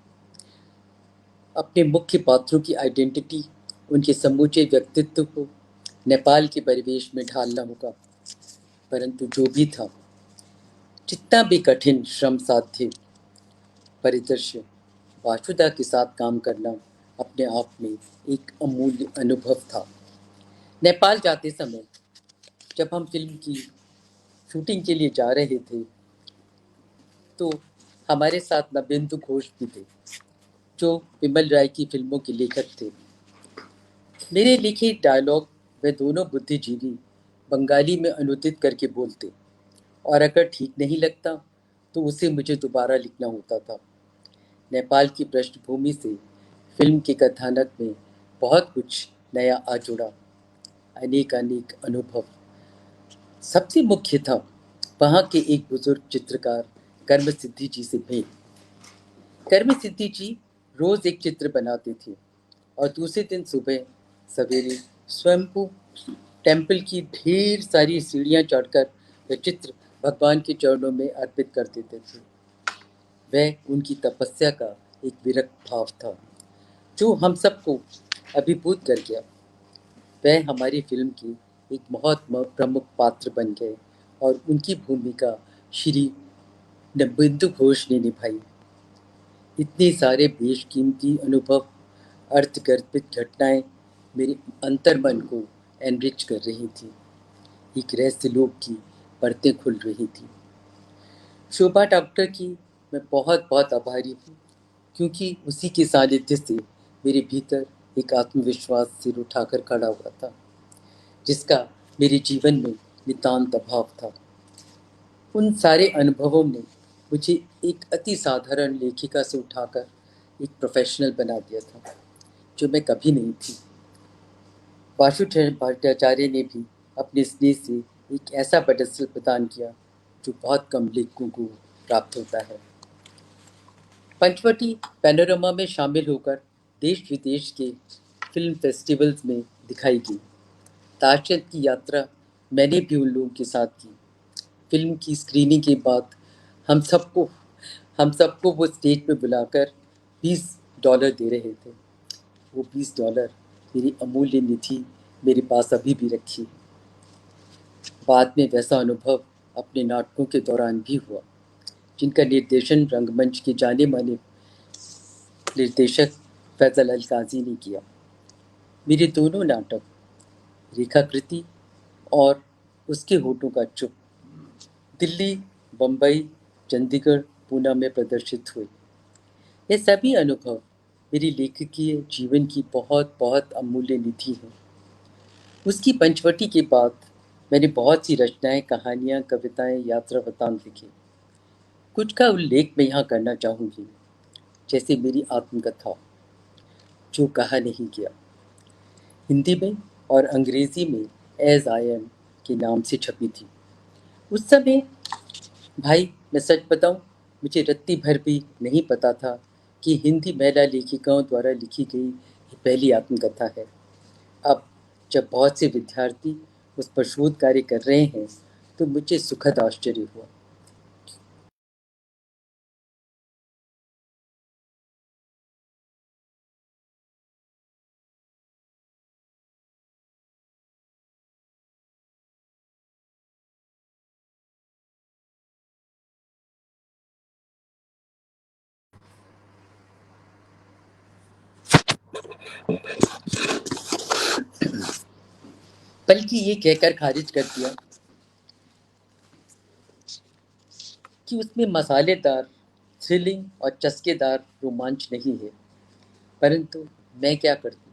अपने मुख्य पात्रों की आइडेंटिटी उनके समूचे व्यक्तित्व को नेपाल के परिवेश में ढालना होगा। परंतु जो भी था, जितना भी कठिन श्रम साध्य परिदृश्य, वासुदा के साथ काम करना अपने आप में एक अमूल्य अनुभव था। नेपाल जाते समय जब हम फिल्म की शूटिंग के लिए जा रहे थे तो हमारे साथ नवेंदु घोष भी थे, जो विमल राय की फिल्मों के लेखक थे। मेरे लिखे डायलॉग वे दोनों बुद्धिजीवी बंगाली में अनुदित करके बोलते, और अगर ठीक नहीं लगता तो उसे मुझे दोबारा लिखना होता था। नेपाल की पृष्ठभूमि से फिल्म के कथानक में बहुत कुछ नया आ जुड़ा, अनेक अनेक अनुभव। सबसे मुख्य था वहाँ के एक बुजुर्ग चित्रकार कर्म सिद्धि जी से भेंट। कर्म सिद्धि जी रोज एक चित्र बनाते थे और दूसरे दिन सुबह सवेरे स्वयंभू टेम्पल की ढेर सारी सीढ़ियां चढ़कर वे चित्र भगवान के चरणों में अर्पित कर देते थे। वह उनकी तपस्या का एक विरक्त भाव था जो हम सबको अभिभूत कर गया। वह हमारी फिल्म की एक बहुत प्रमुख पात्र बन गए और उनकी भूमिका श्री नवेंदु घोष ने निभाई। इतने सारे बेशकीमती अनुभव, अर्थगर्भित घटनाएं मेरे अंतर्मन को एनरिच कर रही थी। एक रहस्य लोक की परतें खुल रही थी। शोभा डॉक्टर की मैं बहुत बहुत आभारी हूँ, क्योंकि उसी के सानिध्य से मेरे भीतर एक आत्मविश्वास सिर उठाकर खड़ा हुआ था, जिसका मेरे जीवन में नितांत अभाव था। उन सारे अनुभवों ने मुझे एक अति साधारण लेखिका से उठाकर एक प्रोफेशनल बना दिया था, जो मैं कभी नहीं थी। वासुदेव भट्टाचार्य ने भी अपने स्नेह से एक ऐसा पेडेस्टल प्रदान किया जो बहुत कम लेखकों को प्राप्त होता है। पंचवटी पैनोरमा में शामिल होकर देश विदेश के फिल्म फेस्टिवल्स में दिखाई गई। ताशकंद की यात्रा मैंने भी उन लोगों के साथ की। फिल्म की स्क्रीनिंग के बाद हम सबको वो स्टेज पे बुलाकर $20 दे रहे थे। वो $20 मेरी अमूल्य निधि मेरे पास अभी भी रखी। बाद में वैसा अनुभव अपने नाटकों के दौरान भी हुआ, जिनका निर्देशन रंगमंच के जाने माने निर्देशक फैजल अल काजी ने किया। मेरे दोनों नाटक रेखाकृति और उसके होठों का चुप दिल्ली, बम्बई, चंडीगढ़, पूना में प्रदर्शित हुए। ये सभी अनुभव मेरी लेखकीय जीवन की बहुत बहुत अमूल्य निधि है। उसकी पंचवटी के बाद मैंने बहुत सी रचनाएं, कहानियां, कविताएं, यात्रा वृत्तांत लिखे। कुछ का उल्लेख मैं यहाँ करना चाहूँगी, जैसे मेरी आत्मकथा जो कहा नहीं गया, हिंदी में और अंग्रेजी में एज आई एम के नाम से छपी थी। उस समय भाई मैं सच बताऊं, मुझे रत्ती भर भी नहीं पता था कि हिंदी महिला लेखिकाओं द्वारा लिखी गई ये पहली आत्मकथा है। अब जब बहुत से विद्यार्थी उस पर शोध कार्य कर रहे हैं तो मुझे सुखद आश्चर्य हुआ। बल्कि ये कहकर खारिज कर दिया कि उसमें मसालेदार, थ्रिलिंग और चस्केदार रोमांच नहीं है। परंतु मैं क्या करती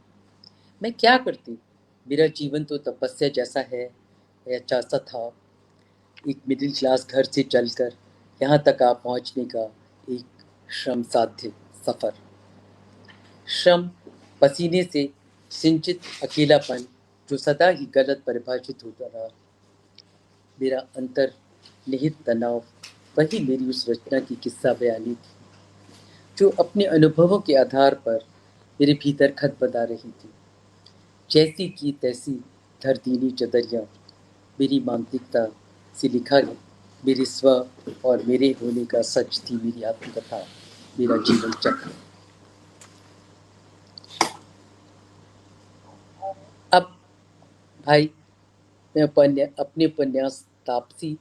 मैं क्या करती मेरा जीवन तो तपस्या जैसा है या जैसा था, एक मिडिल क्लास घर से चलकर यहाँ तक आ पहुँचने का एक श्रम साध्य सफ़र। श्रम, पसीने से सिंचित अकेलापन जो सदा ही गलत परिभाषित होता रहा। मेरा अंतर निहित तनाव, वही मेरी उस रचना की किस्सा बयानी थी, जो अपने अनुभवों के आधार पर मेरे भीतर खत बना रही थी। जैसी की तैसी धरतीली चदरियाँ मेरी मानसिकता से लिखा गया, मेरे स्व और मेरे होने का सच थी मेरी आत्मकथा, मेरा जीवन चक्र। भाई, मैं अपने उपन्यास तापसी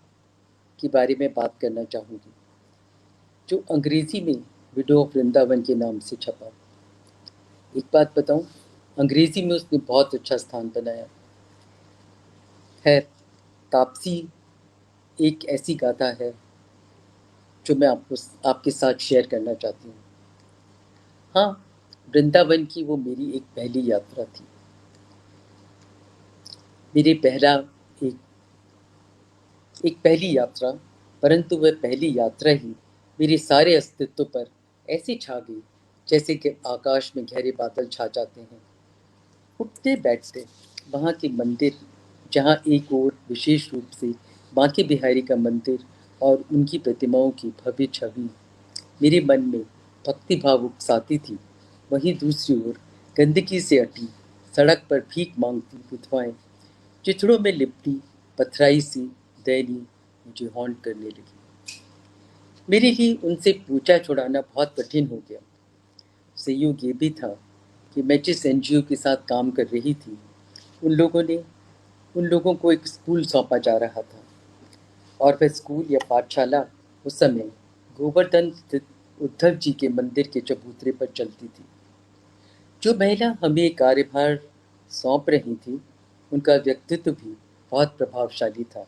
के बारे में बात करना चाहूँगी, जो अंग्रेजी में विडो ऑफ वृंदावन के नाम से छपा। एक बात बताऊं, अंग्रेजी में उसने बहुत अच्छा स्थान बनाया। खैर, तापसी एक ऐसी गाथा है जो मैं आपके साथ शेयर करना चाहती हूँ। हाँ, वृंदावन की वो मेरी एक पहली यात्रा थी। मेरे पहला एक एक पहली यात्रा, परंतु वह पहली यात्रा ही मेरे सारे अस्तित्व पर ऐसे छा गई जैसे कि आकाश में गहरे बादल छा जाते हैं। उठते बैठते वहाँ के मंदिर, जहाँ एक ओर विशेष रूप से बांके बिहारी का मंदिर और उनकी प्रतिमाओं की भव्य छवि मेरे मन में भक्ति भाव उकसाती थी, वहीं दूसरी ओर गंदगी से अटी सड़क पर भीख मांगती विधवाएं, चिथड़ों में लिपटी पथराई सी दैनी मुझे हॉन्ट करने लगी। मेरे लिए उनसे पूछा छुड़ाना बहुत कठिन हो गया। संयोग ये भी था कि मैं जिस एनजीओ के साथ काम कर रही थी, उन लोगों ने उन लोगों को एक स्कूल सौंपा जा रहा था, और वह स्कूल या पाठशाला उस समय गोवर्धन स्थित उद्धव जी के मंदिर के चबूतरे पर चलती थी। जो महिला हमें कार्यभार सौंप रही थी, उनका व्यक्तित्व भी बहुत प्रभावशाली था।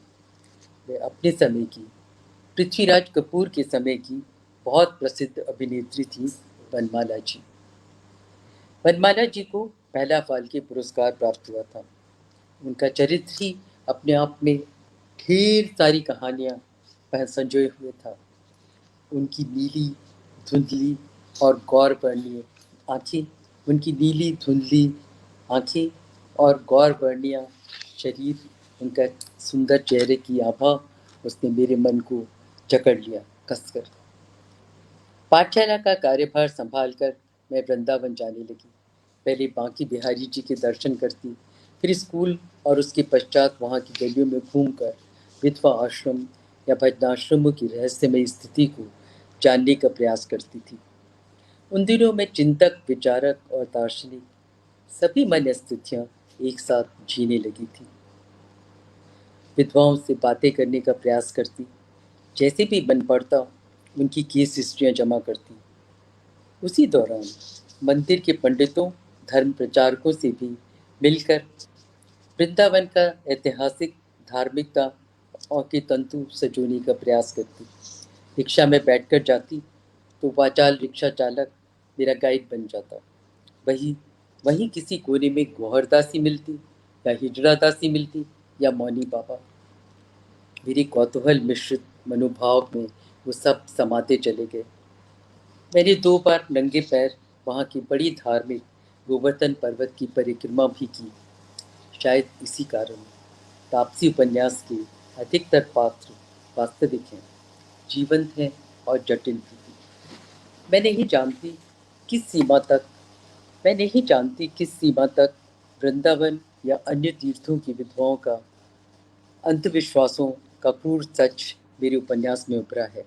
वह अपने समय की, पृथ्वीराज कपूर के समय की बहुत प्रसिद्ध अभिनेत्री थी, वनमाला जी। वनमाला जी को पहला फाल्के पुरस्कार प्राप्त हुआ था। उनका चरित्र ही अपने आप में ढेर सारी कहानियां संजोए हुए था। उनकी नीली, धुंधली और गौरवर्णीय आँखें उनकी नीली धुंधली आँखें और गौरवर्णीय शरीर, उनका सुंदर चेहरे की आभा, उसने मेरे मन को जकड़ लिया कसकर। पाठशाला का कार्यभार संभालकर मैं वृंदावन जाने लगी। पहले बांकी बिहारी जी के दर्शन करती, फिर स्कूल और उसके पश्चात वहाँ की गलियों में घूमकर विधवा आश्रम या भजनाश्रमों की रहस्यमय स्थिति को जानने का प्रयास करती थी। उन दिनों में चिंतक, विचारक और दार्शनिक सभी मन स्थितियाँ एक साथ जीने लगी थी। विधवाओं से बातें करने का प्रयास करती, जैसे भी मन पड़ता उनकी केस हिस्ट्रियाँ जमा करती। उसी दौरान मंदिर के पंडितों, धर्म प्रचारकों से भी मिलकर वृंदावन का ऐतिहासिक, धार्मिकता और के तंतु सजोने का प्रयास करती। रिक्शा में बैठकर जाती तो वाचाल रिक्शा चालक मेरा गाइड बन जाता। वही वहीं किसी कोने में गौहरदासी मिलती, या हिजड़ादासी मिलती, या मौनी बाबा। मेरी कौतूहल मिश्रित मनोभाव में वो सब समाते चले गए। मैंने 2 बार नंगे पैर वहाँ की बड़ी धार्मिक गोवर्धन पर्वत की परिक्रमा भी की। शायद इसी कारण तापसी उपन्यास के अधिकतर पात्र वास्तविक हैं, जीवंत हैं और जटिल भी। मैं नहीं जानती किस सीमा तक मैं नहीं जानती किस सीमा तक वृंदावन या अन्य तीर्थों की विधवाओं का अंधविश्वासों का क्रूर सच मेरे उपन्यास में उभरा है।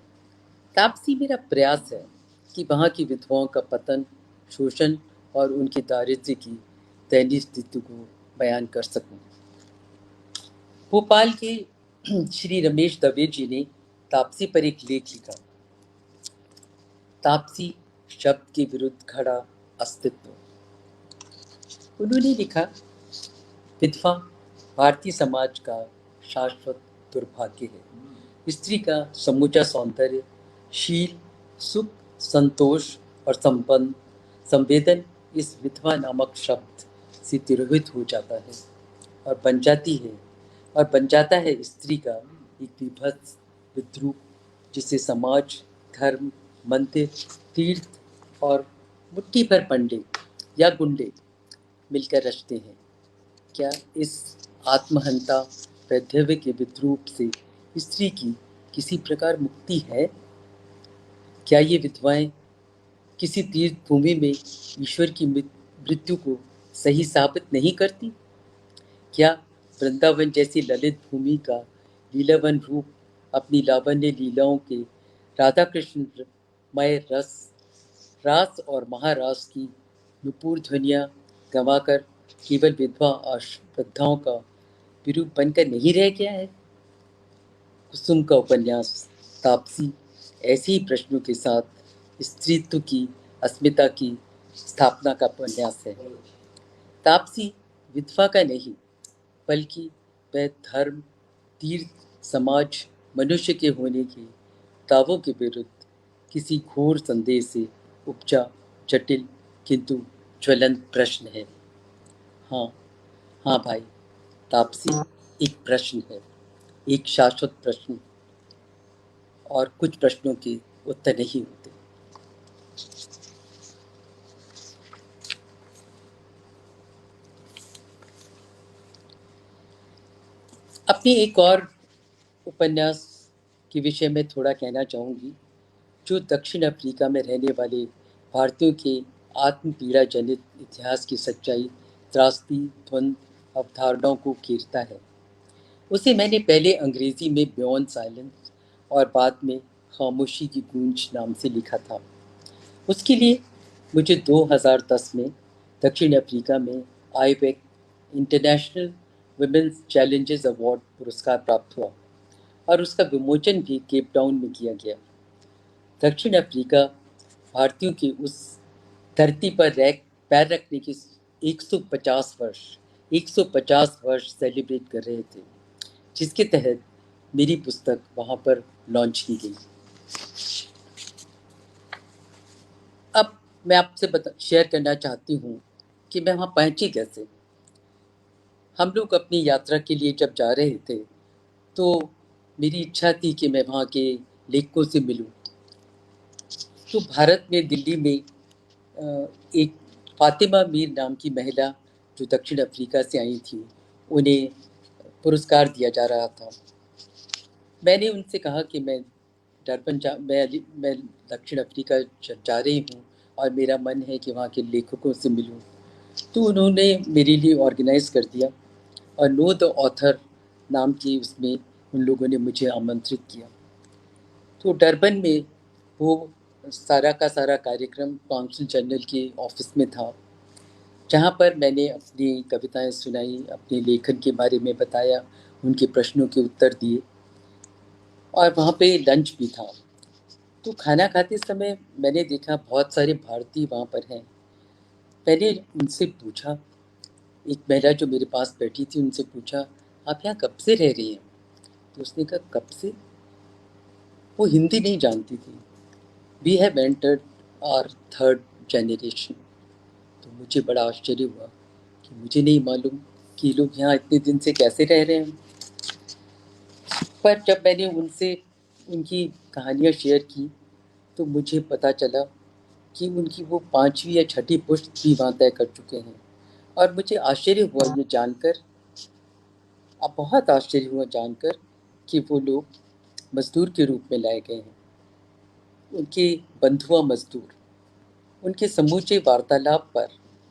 तापसी मेरा प्रयास है कि वहाँ की विधवाओं का पतन, शोषण और उनके दारिद्र्य की दयनीय स्थिति को बयान कर सकूं। भोपाल के श्री रमेश दवे जी ने तापसी पर एक लेख लिखा, तापसी शब्द के विरुद्ध खड़ा अस्तित्व। उन्होंने लिखा, विधवा भारतीय समाज का शाश्वत दुर्भाग्य है। स्त्री का समूचा सौंदर्य, शील, सुख, संतोष और संवेदन इस विधवा नामक शब्द से तिरोहित हो जाता है और बन जाता है स्त्री का एक विभत्स विद्रूप, जिसे समाज, धर्म, मंदिर, तीर्थ और मुट्ठी भर पंडित या गुंडे मिलकर रचते हैं। क्या इस आत्महंता वैधव्य के विद्रूप से स्त्री की किसी प्रकार मुक्ति है? क्या ये विधवाएं किसी तीर्थ भूमि में ईश्वर की मृत्यु को सही साबित नहीं करती? क्या वृंदावन जैसी ललित भूमि का लीलावन रूप अपनी लावण्य लीलाओं के राधा कृष्ण मय रास और महारास की नुपुर ध्वनियाँ गंवाकर केवल विधवा वृद्धाओं का विरूप बनकर नहीं रह गया है? कुसुम का उपन्यास तापसी ऐसे ही प्रश्नों के साथ स्त्रीत्व की अस्मिता की स्थापना का उपन्यास है। तापसी विधवा का नहीं, बल्कि वह धर्म, तीर्थ, समाज, मनुष्य के होने के दावों के विरुद्ध किसी घोर संदेह से उपजा जटिल किंतु ज्वलंत प्रश्न है। हाँ, हाँ भाई, तापसी एक प्रश्न है, एक शाश्वत प्रश्न, और कुछ प्रश्नों के उत्तर नहीं होते। अपनी एक और उपन्यास के विषय में थोड़ा कहना चाहूँगी, जो दक्षिण अफ्रीका में रहने वाले भारतीयों के आत्म पीड़ा जनित इतिहास की सच्चाई, त्रासदी, द्वंद्व, अवधारणाओं को घेरता है। उसे मैंने पहले अंग्रेजी में बियॉन्ड साइलेंस और बाद में खामोशी की गूंज नाम से लिखा था। उसके लिए मुझे 2010 में दक्षिण अफ्रीका में आईबेक इंटरनेशनल वुमेन्स चैलेंजेस अवार्ड पुरस्कार प्राप्त हुआ और उसका विमोचन भी केप टाउन में किया गया। दक्षिण अफ्रीका भारतीयों की उस धरती पर पैर रखने की 150 वर्ष 150 वर्ष सेलिब्रेट कर रहे थे, जिसके तहत मेरी पुस्तक वहां पर लॉन्च की गई। अब मैं आपसे शेयर करना चाहती हूँ कि मैं वहाँ पहुँची कैसे। हम लोग अपनी यात्रा के लिए जब जा रहे थे, तो मेरी इच्छा थी कि मैं वहाँ के लेखकों से मिलूं। तो भारत में दिल्ली में एक फातिमा मीर नाम की महिला जो दक्षिण अफ्रीका से आई थी, उन्हें पुरस्कार दिया जा रहा था। मैंने उनसे कहा कि मैं मैं दक्षिण अफ्रीका जा रही हूँ और मेरा मन है कि वहाँ के लेखकों से मिलूं। तो उन्होंने मेरे लिए ऑर्गेनाइज कर दिया और नो द ऑथर नाम की उसमें उन लोगों ने मुझे आमंत्रित किया। तो डरबन में वो सारा का सारा कार्यक्रम काउंसिल जनरल के ऑफिस में था, जहाँ पर मैंने अपनी कविताएं सुनाई, अपने लेखन के बारे में बताया, उनके प्रश्नों के उत्तर दिए और वहाँ पे लंच भी था। तो खाना खाते समय मैंने देखा बहुत सारे भारतीय वहाँ पर हैं। मैंने उनसे पूछा, एक महिला जो मेरे पास बैठी थी, उनसे पूछा, आप यहाँ कब से रह रही हैं? तो उसने कहा, कब से? वो हिंदी नहीं जानती थी। We have entered our third generation. तो मुझे बड़ा आश्चर्य हुआ कि मुझे नहीं मालूम कि ये लोग यहाँ इतने दिन से कैसे रह रहे हैं। पर जब मैंने उनसे उनकी कहानियाँ शेयर की, तो मुझे पता चला कि उनकी वो 5वीं या 6ठी पुश्त भी वहाँ तय कर चुके हैं। और मुझे आश्चर्य हुआ ये जानकर, अब बहुत आश्चर्य हुआ जानकर कि वो लोग मजदूर के रूप में लाए गए हैं। उनके बंधुआ मजदूर। उनके समूचे वार्तालाप पर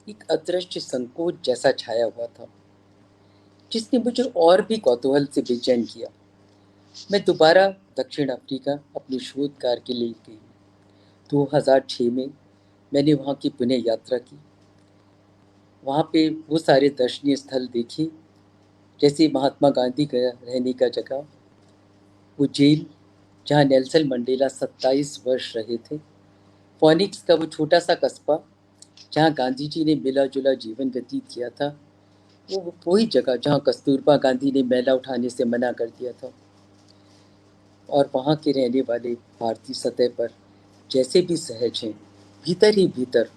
एक अदृश्य संकोच जैसा छाया हुआ था, जिसने मुझे और भी कौतूहल से बेचैन किया। मैं दोबारा दक्षिण अफ्रीका अपने शोध कार्य के लिए गई। 2006 में मैंने वहाँ की पुनः यात्रा की। वहाँ पे वो सारे दर्शनीय स्थल देखे, जैसे महात्मा गांधी का रहने का जगह, वो जेल जहाँ नेल्सन मंडेला 27 वर्ष रहे थे, फोनिक्स का वो छोटा सा कस्बा जहाँ गांधी जी ने मिला जुला जीवन व्यतीत किया था, वो वही जगह जहाँ कस्तूरबा गांधी ने मैला उठाने से मना कर दिया था। और वहाँ के रहने वाले भारतीय सतह पर जैसे भी सहज हैं, भीतर ही भीतर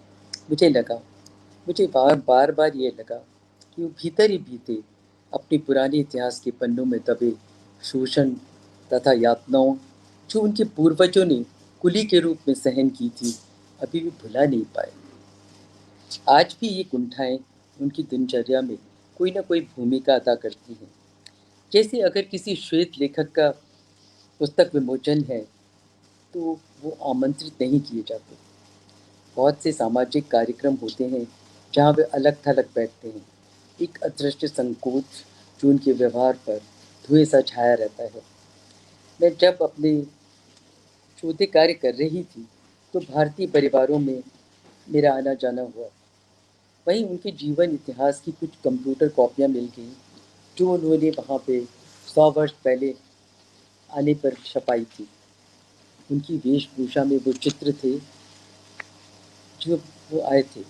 मुझे बार बार ये लगा कि वो भीतर ही भीतर अपने पुराने इतिहास के पन्नों में दबे शोषण तथा यातनाओं, जो उनके पूर्वजों ने कुली के रूप में सहन की थी, अभी भी भुला नहीं पाए। आज भी ये कुंठाएं उनकी दिनचर्या में कोई ना कोई भूमिका अदा करती हैं। जैसे अगर किसी श्वेत लेखक का पुस्तक विमोचन है, तो वो आमंत्रित नहीं किए जाते। बहुत से सामाजिक कार्यक्रम होते हैं जहाँ वे अलग थलग बैठते हैं, एक अदृश्य संकोच जो उनके व्यवहार पर धुएं सा छाया रहता है। मैं जब अपने शोध कार्य कर रही थी, तो भारतीय परिवारों में मेरा आना जाना हुआ। वहीं उनके जीवन इतिहास की कुछ कंप्यूटर कॉपियाँ मिल गई, जो उन्होंने वहाँ पे 100 वर्ष पहले आने पर छपाई थी। उनकी वेशभूषा में वो चित्र थे जो वो आए थे।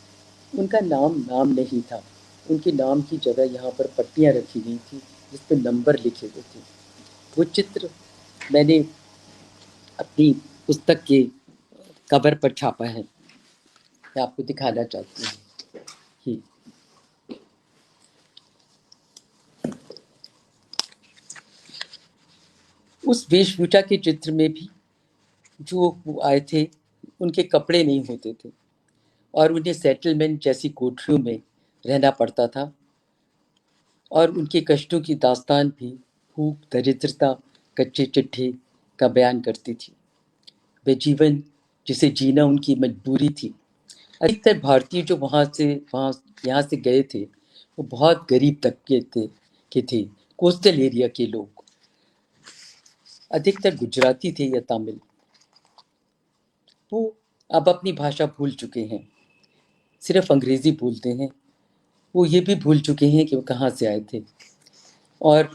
उनका नाम नहीं था। उनके नाम की जगह यहाँ पर पट्टियाँ रखी गई थी जिस पे नंबर लिखे हुए थे। वो चित्र मैंने अपनी पुस्तक के कवर पर छापा है। मैं आपको दिखाना चाहती हूँ कि उस वेशभूषा के चित्र में भी जो वो आए थे उनके कपड़े नहीं होते थे और उन्हें सेटलमेंट जैसी कोठरियों में रहना पड़ता था और उनके कष्टों की दास्तान भी भूख, दरिद्रता, कच्चे चिट्ठे का बयान करती थी। वे जीवन जिसे जीना उनकी मजबूरी थी। अधिकतर भारतीय जो वहाँ यहाँ से गए थे वो बहुत गरीब तबके के थे। कोस्टल एरिया के लोग, अधिकतर गुजराती थे या तमिल। वो अब अपनी भाषा भूल चुके हैं, सिर्फ अंग्रेजी बोलते हैं। वो ये भी भूल चुके हैं कि वो कहाँ से आए थे और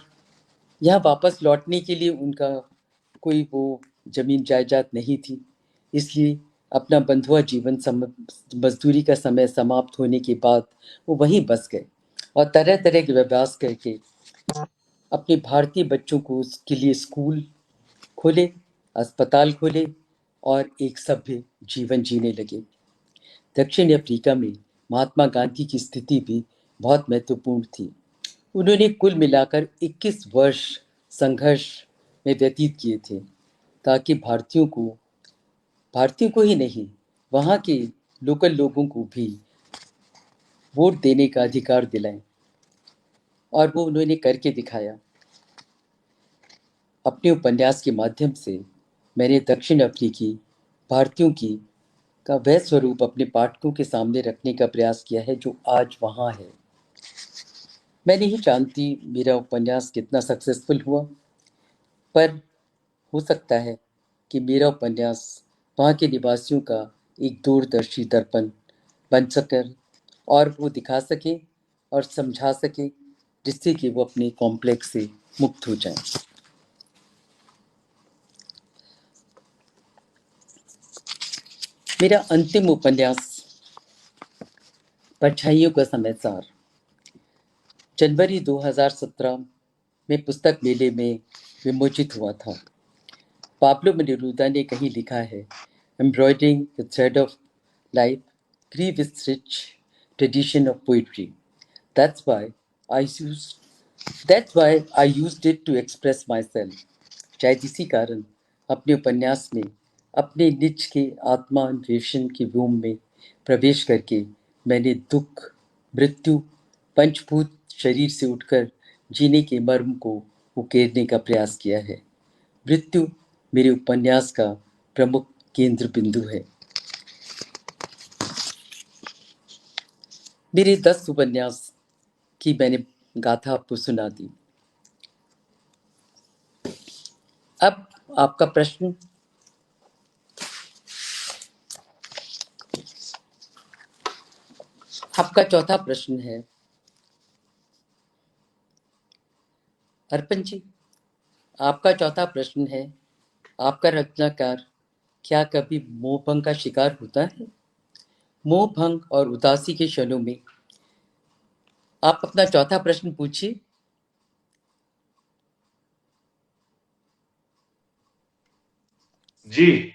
यहाँ वापस लौटने के लिए उनका कोई वो जमीन जायदाद नहीं थी। इसलिए अपना बंधुआ जीवन मजदूरी का समय समाप्त होने के बाद वो वहीं बस गए और तरह तरह के व्यवसाय करके अपने भारतीय बच्चों को उसके लिए स्कूल खोले, अस्पताल खोले और एक सभ्य जीवन जीने लगे। दक्षिण अफ्रीका में महात्मा गांधी की स्थिति भी बहुत महत्वपूर्ण थी। उन्होंने कुल मिलाकर 21 वर्ष संघर्ष में व्यतीत किए थे ताकि भारतीयों को ही नहीं, वहाँ के लोकल लोगों को भी वोट देने का अधिकार दिलाएं और वो उन्होंने करके दिखाया। अपने उपन्यास के माध्यम से मैंने दक्षिण अफ्रीकी भारतीयों की का वह स्वरूप अपने पाठकों के सामने रखने का प्रयास किया है जो आज वहाँ है। मैं नहीं जानती मेरा उपन्यास कितना सक्सेसफुल हुआ, पर हो सकता है कि मेरा उपन्यास वहाँ के निवासियों का एक दूरदर्शी दर्पण बन सकर और वो दिखा सके और समझा सके, जिससे कि वो अपने कॉम्प्लेक्स से मुक्त हो जाएं। मेरा अंतिम उपन्यास परछाइयों का समाचार जनवरी 2017 में पुस्तक मेले में विमोचित हुआ था। पाब्लो नेरूदा ने कहीं लिखा है, embroidering the thread of life, grief is rich tradition of poetry. That's why I used it to express myself. शायद इसी कारण अपने उपन्यास में अपने निज के आत्मान्वेषण के व्योम में प्रवेश करके मैंने दुख, मृत्यु, पंचभूत शरीर से उठकर जीने के मर्म को उकेरने का प्रयास किया है। मृत्यु मेरे उपन्यास का प्रमुख केंद्र बिंदु है। मेरे 10 उपन्यास की मैंने गाथा आपको सुना दी। अब आपका प्रश्न। आपका चौथा प्रश्न है, अर्पण जी, आपका चौथा प्रश्न है, आपका रचनाकार क्या कभी मोहभंग का शिकार होता है? मोहभंग और उदासी के क्षणों में आप अपना चौथा प्रश्न पूछिए। जी,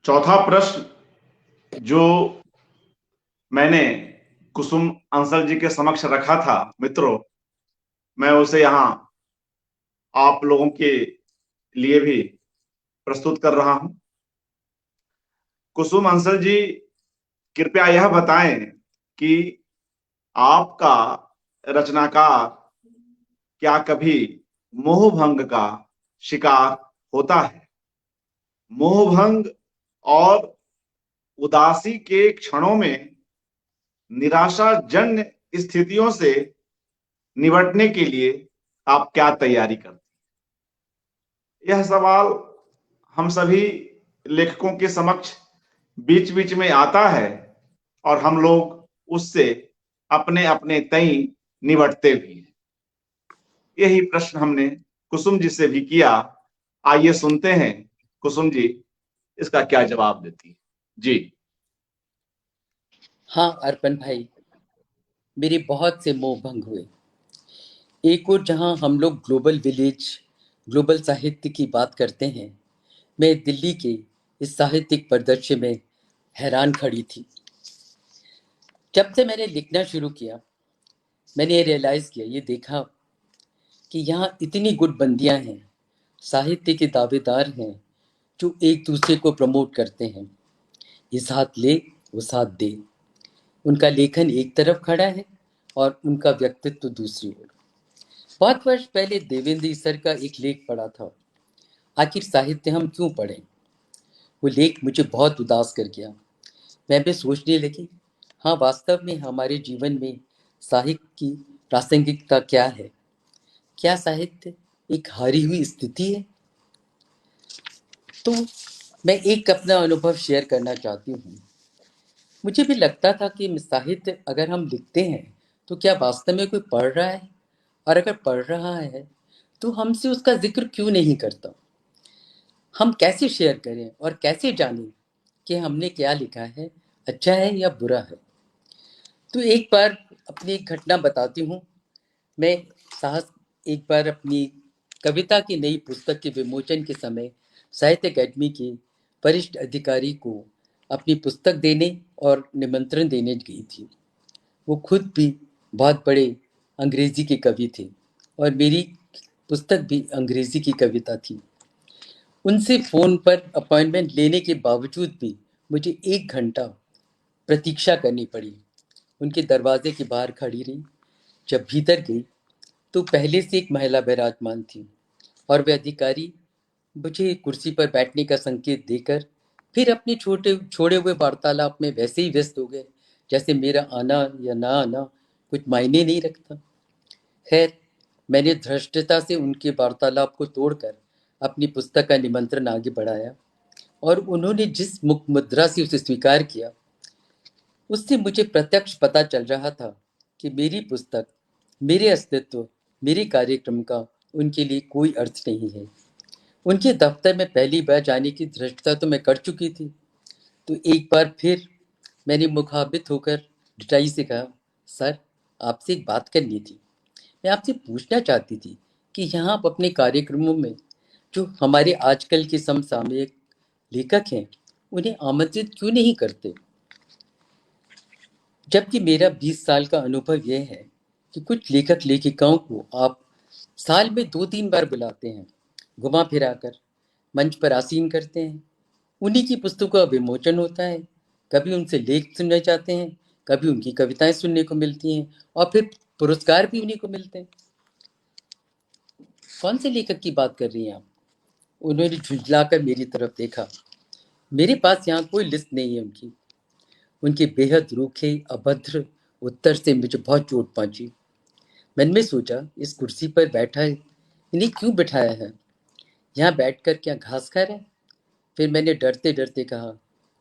चौथा प्रश्न जो मैंने कुसुम अंसल जी के समक्ष रखा था मित्रों, मैं उसे यहाँ आप लोगों के लिए भी प्रस्तुत कर रहा हूं। कुसुम अंसल जी, कृपया यह बताएं कि आपका रचनाकार क्या कभी मोहभंग का शिकार होता है? मोहभंग और उदासी के क्षणों में निराशाजन्य स्थितियों से निपटने के लिए आप क्या तैयारी करते हैं? यह सवाल हम सभी लेखकों के समक्ष बीच बीच में आता है और हम लोग उससे अपने अपने तई निबटते भी हैं। यही प्रश्न हमने कुसुम जी से भी किया। आइए सुनते हैं कुसुम जी इसका क्या जवाब देती है। जी। हाँ अर्पण भाई, मेरे बहुत से मोह भंग हुए। एक और जहाँ हम लोग ग्लोबल विलेज, ग्लोबल साहित्य की बात करते हैं, मैं दिल्ली के इस साहित्यिक परिदृश्य में हैरान खड़ी थी। जब से मैंने लिखना शुरू किया, मैंने ये रियलाइज किया, ये देखा कि यहाँ इतनी गुटबंदियां हैं, साहित्य के दावेदार हैं जो एक दूसरे को प्रमोट करते हैं। ये साथ ले, वो साथ दे। उनका लेखन एक तरफ खड़ा है और उनका व्यक्तित्व दूसरी ओर। बहुत वर्ष पहले देवेंद्र ईसर का एक लेख पढ़ा था, आखिर साहित्य हम क्यों पढ़ें। वो लेख मुझे बहुत उदास कर गया। मैं भी सोचने लगी, हाँ वास्तव में हमारे जीवन में साहित्य की प्रासंगिकता क्या है। क्या साहित्य एक हारी हुई स्थिति है? तो मैं एक अपना अनुभव शेयर करना चाहती हूँ। मुझे भी लगता था कि साहित्य अगर हम लिखते हैं तो क्या वास्तव में कोई पढ़ रहा है, और अगर पढ़ रहा है तो हमसे उसका जिक्र क्यों नहीं करता। हम कैसे शेयर करें और कैसे जानें कि हमने क्या लिखा है, अच्छा है या बुरा है। तो एक बार अपनी एक घटना बताती हूँ। मैं साहस एक बार अपनी कविता की नई पुस्तक के विमोचन के समय साहित्य अकादमी के वरिष्ठ अधिकारी को अपनी पुस्तक देने और निमंत्रण देने गई थी। वो खुद भी बहुत बड़े अंग्रेजी के कवि थे और मेरी पुस्तक भी अंग्रेजी की कविता थी। उनसे फोन पर अपॉइंटमेंट लेने के बावजूद भी मुझे 1 घंटा प्रतीक्षा करनी पड़ी। उनके दरवाजे के बाहर खड़ी रही। जब भीतर गई तो पहले से एक महिला विराजमान थी और वे अधिकारी मुझे कुर्सी पर बैठने का संकेत देकर फिर अपने छोटे छोड़े हुए वार्तालाप में वैसे ही व्यस्त हो गए जैसे मेरा आना या ना आना कुछ मायने नहीं रखता। खैर, मैंने धृष्टता से उनके वार्तालाप को तोड़कर अपनी पुस्तक का निमंत्रण आगे बढ़ाया और उन्होंने जिस मुख मुद्रा से उसे स्वीकार किया, उससे मुझे प्रत्यक्ष पता चल रहा था कि मेरी पुस्तक, मेरे अस्तित्व, मेरे कार्यक्रम का उनके लिए कोई अर्थ नहीं है। उनके दफ्तर में पहली बार जाने की धृष्टता तो मैं कर चुकी थी, तो एक बार फिर मैंने मुखाबित होकर डिटाई से कहा, सर, आपसे एक बात करनी थी। मैं आपसे पूछना चाहती थी कि यहाँ आप अपने कार्यक्रमों में जो हमारे आजकल के समसामयिक लेखक हैं, उन्हें आमंत्रित क्यों नहीं करते। जबकि मेरा 20 साल का अनुभव यह है कि कुछ लेखक लेखिकाओं को आप साल में 2-3 बार बुलाते हैं, घुमा फिरा कर मंच पर आसीन करते हैं। उन्हीं की पुस्तकों का विमोचन होता है। कभी उनसे लेख सुनने जाते हैं, कभी उनकी कविताएं सुनने को मिलती हैं और फिर पुरस्कार भी उन्हीं को मिलते हैं। कौन से लेखक की बात कर रही हैं आप? उन्होंने झुंझलाकर मेरी तरफ देखा। मेरे पास यहाँ कोई लिस्ट नहीं है उनकी। उनके बेहद रूखे अभद्र उत्तर से मुझे बहुत चोट पहुंची। मैंने सोचा, इस कुर्सी पर बैठा है, इन्हें क्यों बिठाया है? यहाँ बैठकर क्या घास खा रहे हैं? फिर मैंने डरते डरते कहा,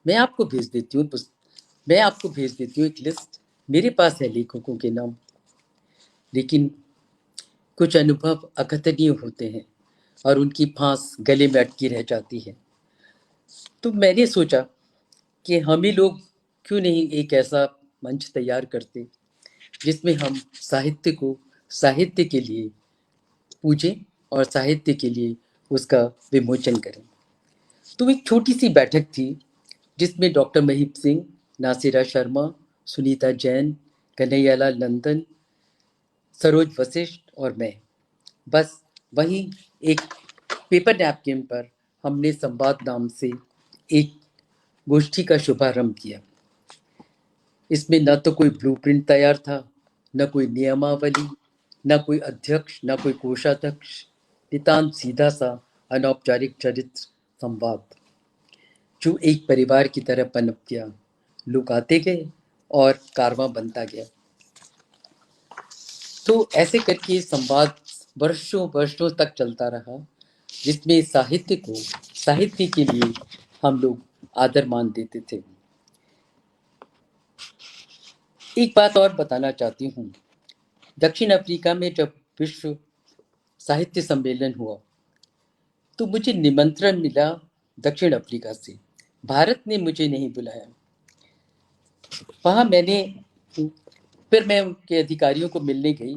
मैं आपको भेज देती हूँ मैं आपको भेज देती हूँ एक लिस्ट। मेरे पास है लेखकों के नाम। लेकिन कुछ अनुभव अकथनीय होते हैं और उनकी फांस गले में अटकी रह जाती है। तो मैंने सोचा कि हम ही लोग क्यों नहीं एक ऐसा मंच तैयार करते जिसमें हम साहित्य को साहित्य के लिए पूजें और साहित्य के लिए उसका विमोचन करें। तो एक छोटी सी बैठक थी जिसमें डॉक्टर महीप सिंह, नासिरा शर्मा, सुनीता जैन, कन्हैयालाल नंदन, सरोज वशिष्ठ और मैं। बस वही एक पेपर नैपकिन पर हमने संवाद नाम से एक गोष्ठी का शुभारंभ किया। इसमें न तो कोई ब्लूप्रिंट तैयार था, न कोई नियमावली, न कोई अध्यक्ष, न कोई कोषाध्यक्ष। नितांत सीधा सा अनौपचारिक चरित्र संवाद जो एक परिवार की तरह पनप गया। लोग आते गए और कारवां बनता गया। तो ऐसे करके संवाद वर्षों वर्षों तक चलता रहा, जिसमें साहित्य को साहित्य के लिए हम लोग आदर मान देते थे। एक बात और बताना चाहती हूँ। दक्षिण अफ्रीका में जब विश्व साहित्य सम्मेलन हुआ तो मुझे निमंत्रण मिला दक्षिण अफ्रीका से। भारत ने मुझे नहीं बुलाया। वहाँ फिर मैं उनके अधिकारियों को मिलने गई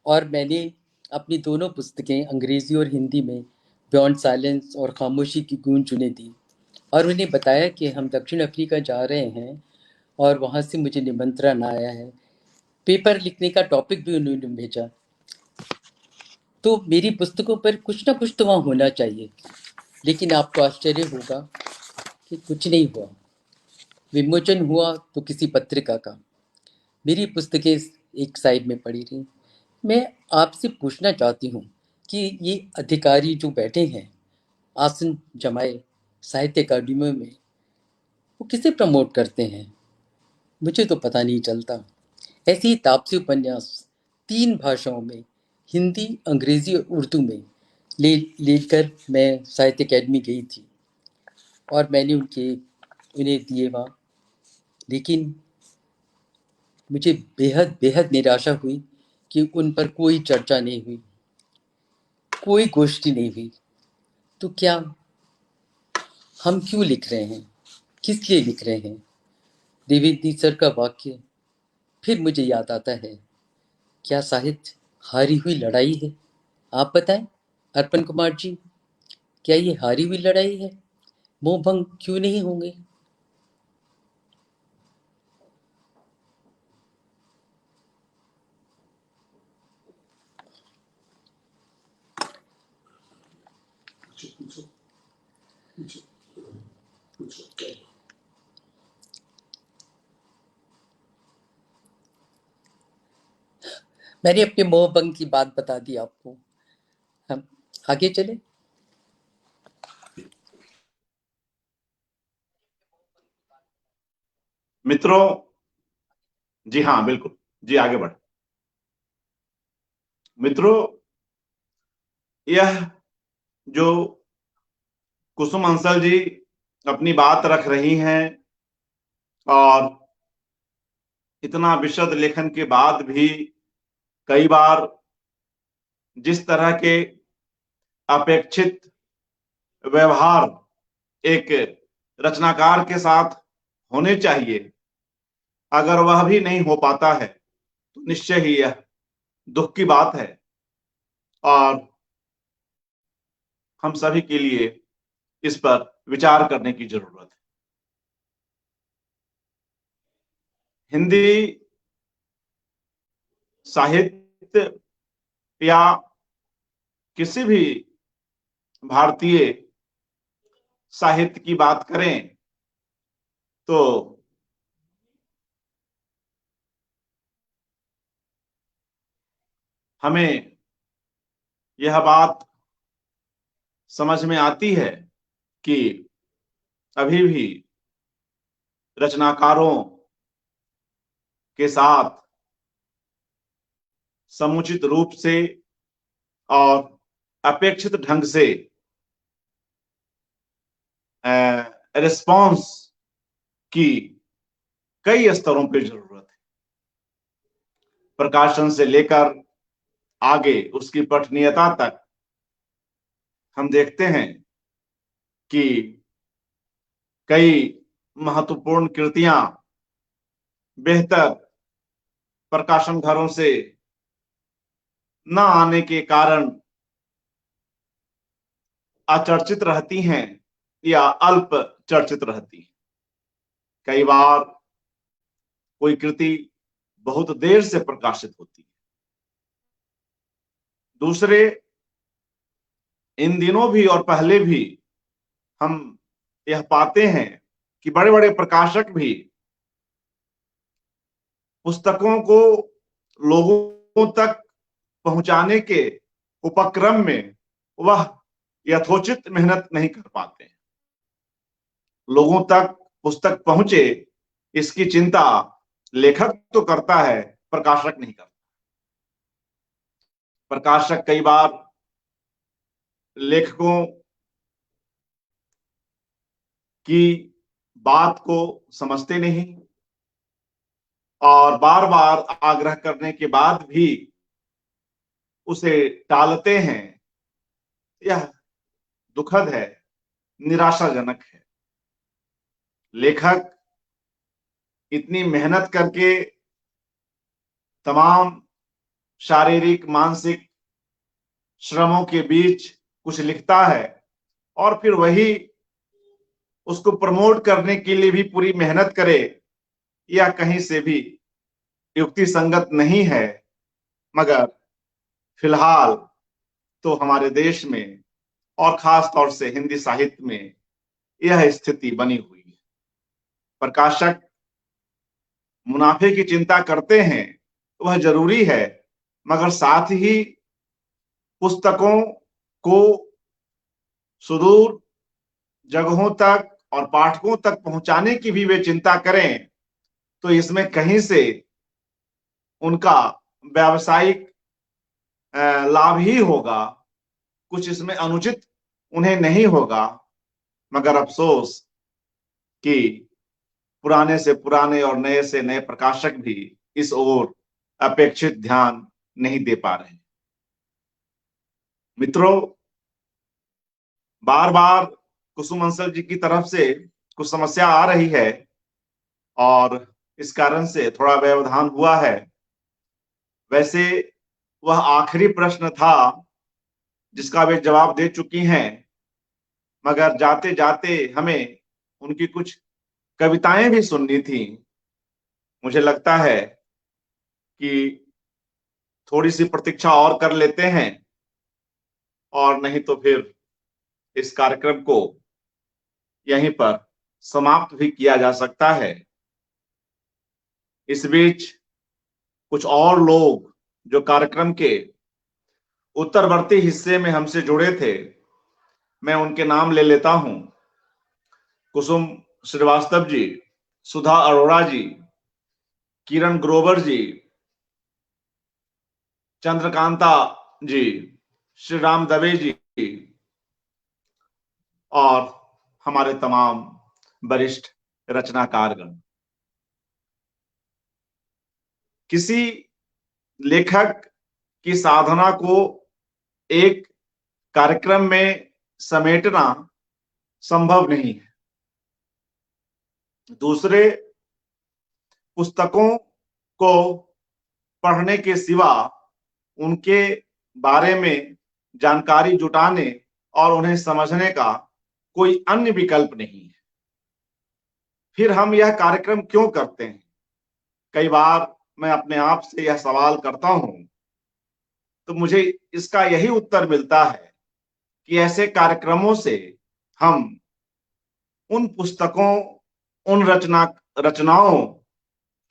और मैंने अपनी दोनों पुस्तकें अंग्रेजी और हिंदी में बियॉन्ड साइलेंस और खामोशी की गूंज उन्हें दी और उन्हें बताया कि हम दक्षिण अफ्रीका जा रहे हैं और वहाँ से मुझे निमंत्रण आया है। पेपर लिखने का टॉपिक भी उन्होंने भेजा। तो मेरी पुस्तकों पर कुछ ना कुछ तो वहाँ होना चाहिए, लेकिन आपको आश्चर्य होगा कि कुछ नहीं हुआ। विमोचन हुआ तो किसी पत्रिका का। मेरी पुस्तकें एक साइड में पड़ी रहीं। मैं आपसे पूछना चाहती हूँ कि ये अधिकारी जो बैठे हैं आसन जमाए साहित्य अकादमियों में, वो किसे प्रमोट करते हैं? मुझे तो पता नहीं चलता। ऐसे ही तापसी उपन्यास 3 भाषाओं में, हिंदी, अंग्रेजी और उर्दू में लेकर मैं साहित्य अकादमी गई थी और मैंने उन्हें दिए वहाँ। लेकिन मुझे बेहद बेहद निराशा हुई कि उन पर कोई चर्चा नहीं हुई, कोई गोष्ठी नहीं हुई। तो क्या हम क्यों लिख रहे हैं? किस लिए लिख रहे हैं? द्विवेदी सर का वाक्य फिर मुझे याद आता है। क्या साहित्य हारी हुई लड़ाई है? आप बताएं, अर्पण कुमार जी, क्या ये हारी हुई लड़ाई है? मोह भंग क्यों नहीं होंगे? मैंने अपने मोह भंग की बात बता दी आपको। हम आगे चले। मित्रों, जी हाँ बिल्कुल, जी आगे बढ़। मित्रों, यह जो कुसुम अंसल जी अपनी बात रख रही हैं और इतना विशद लेखन के बाद भी कई बार जिस तरह के अपेक्षित व्यवहार एक रचनाकार के साथ होने चाहिए, अगर वह भी नहीं हो पाता है तो निश्चय ही यह दुख की बात है और हम सभी के लिए इस पर विचार करने की जरूरत है। हिंदी साहित्य या किसी भी भारतीय साहित्य की बात करें तो हमें यह बात समझ में आती है कि अभी भी रचनाकारों के साथ समुचित रूप से और अपेक्षित ढंग से रिस्पॉन्स की कई स्तरों पर जरूरत है। प्रकाशन से लेकर आगे उसकी पठनीयता तक हम देखते हैं कि कई महत्वपूर्ण कृतियां बेहतर प्रकाशन घरों से न आने के कारण अचर्चित रहती हैं या अल्प चर्चित रहती हैं। कई बार कोई कृति बहुत देर से प्रकाशित होती है। दूसरे, इन दिनों भी और पहले भी हम यह पाते हैं कि बड़े बड़े प्रकाशक भी पुस्तकों को लोगों तक पहुंचाने के उपक्रम में वह यथोचित मेहनत नहीं कर पाते। लोगों तक पुस्तक पहुंचे इसकी चिंता लेखक तो करता है, प्रकाशक नहीं करता। प्रकाशक कई बार लेखकों की बात को समझते नहीं और बार बार आग्रह करने के बाद भी उसे टालते हैं, यह दुखद है, निराशाजनक है। लेखक इतनी मेहनत करके तमाम शारीरिक मानसिक श्रमों के बीच कुछ लिखता है और फिर वही उसको प्रमोट करने के लिए भी पूरी मेहनत करे, यह कहीं से भी युक्ति संगत नहीं है। मगर फिलहाल तो हमारे देश में और खास तौर से हिंदी साहित्य में यह स्थिति बनी हुई है। प्रकाशक मुनाफे की चिंता करते हैं, वह जरूरी है, मगर साथ ही पुस्तकों को सुदूर जगहों तक और पाठकों तक पहुंचाने की भी वे चिंता करें, तो इसमें कहीं से उनका व्यावसायिक लाभ ही होगा, कुछ इसमें अनुचित उन्हें नहीं होगा। मगर अफसोस कि पुराने से पुराने और नए से नए प्रकाशक भी इस ओर अपेक्षित ध्यान नहीं दे पा रहे। मित्रों, बार बार कुसुम अंसल जी की तरफ से कुछ समस्या आ रही है और इस कारण से थोड़ा व्यवधान हुआ है। वैसे वह आखिरी प्रश्न था जिसका वे जवाब दे चुकी हैं, मगर जाते जाते हमें उनकी कुछ कविताएं भी सुननी थी। मुझे लगता है कि थोड़ी सी प्रतीक्षा और कर लेते हैं, और नहीं तो फिर इस कार्यक्रम को यहीं पर समाप्त भी किया जा सकता है। इस बीच कुछ और लोग जो कार्यक्रम के उत्तरवर्ती हिस्से में हमसे जुड़े थे, मैं उनके नाम ले लेता हूं। कुसुम श्रीवास्तव जी, सुधा अरोड़ा जी, किरण ग्रोवर जी, चंद्रकांता जी, श्री राम दवे जी और हमारे तमाम वरिष्ठ रचनाकारगण। किसी लेखक की साधना को एक कार्यक्रम में समेटना संभव नहीं है। दूसरे, पुस्तकों को पढ़ने के सिवा उनके बारे में जानकारी जुटाने और उन्हें समझने का कोई अन्य विकल्प नहीं है। फिर हम यह कार्यक्रम क्यों करते हैं? कई बार मैं अपने आप से यह सवाल करता हूं, तो मुझे इसका यही उत्तर मिलता है कि ऐसे कार्यक्रमों से हम उन पुस्तकों, उन रचनाओं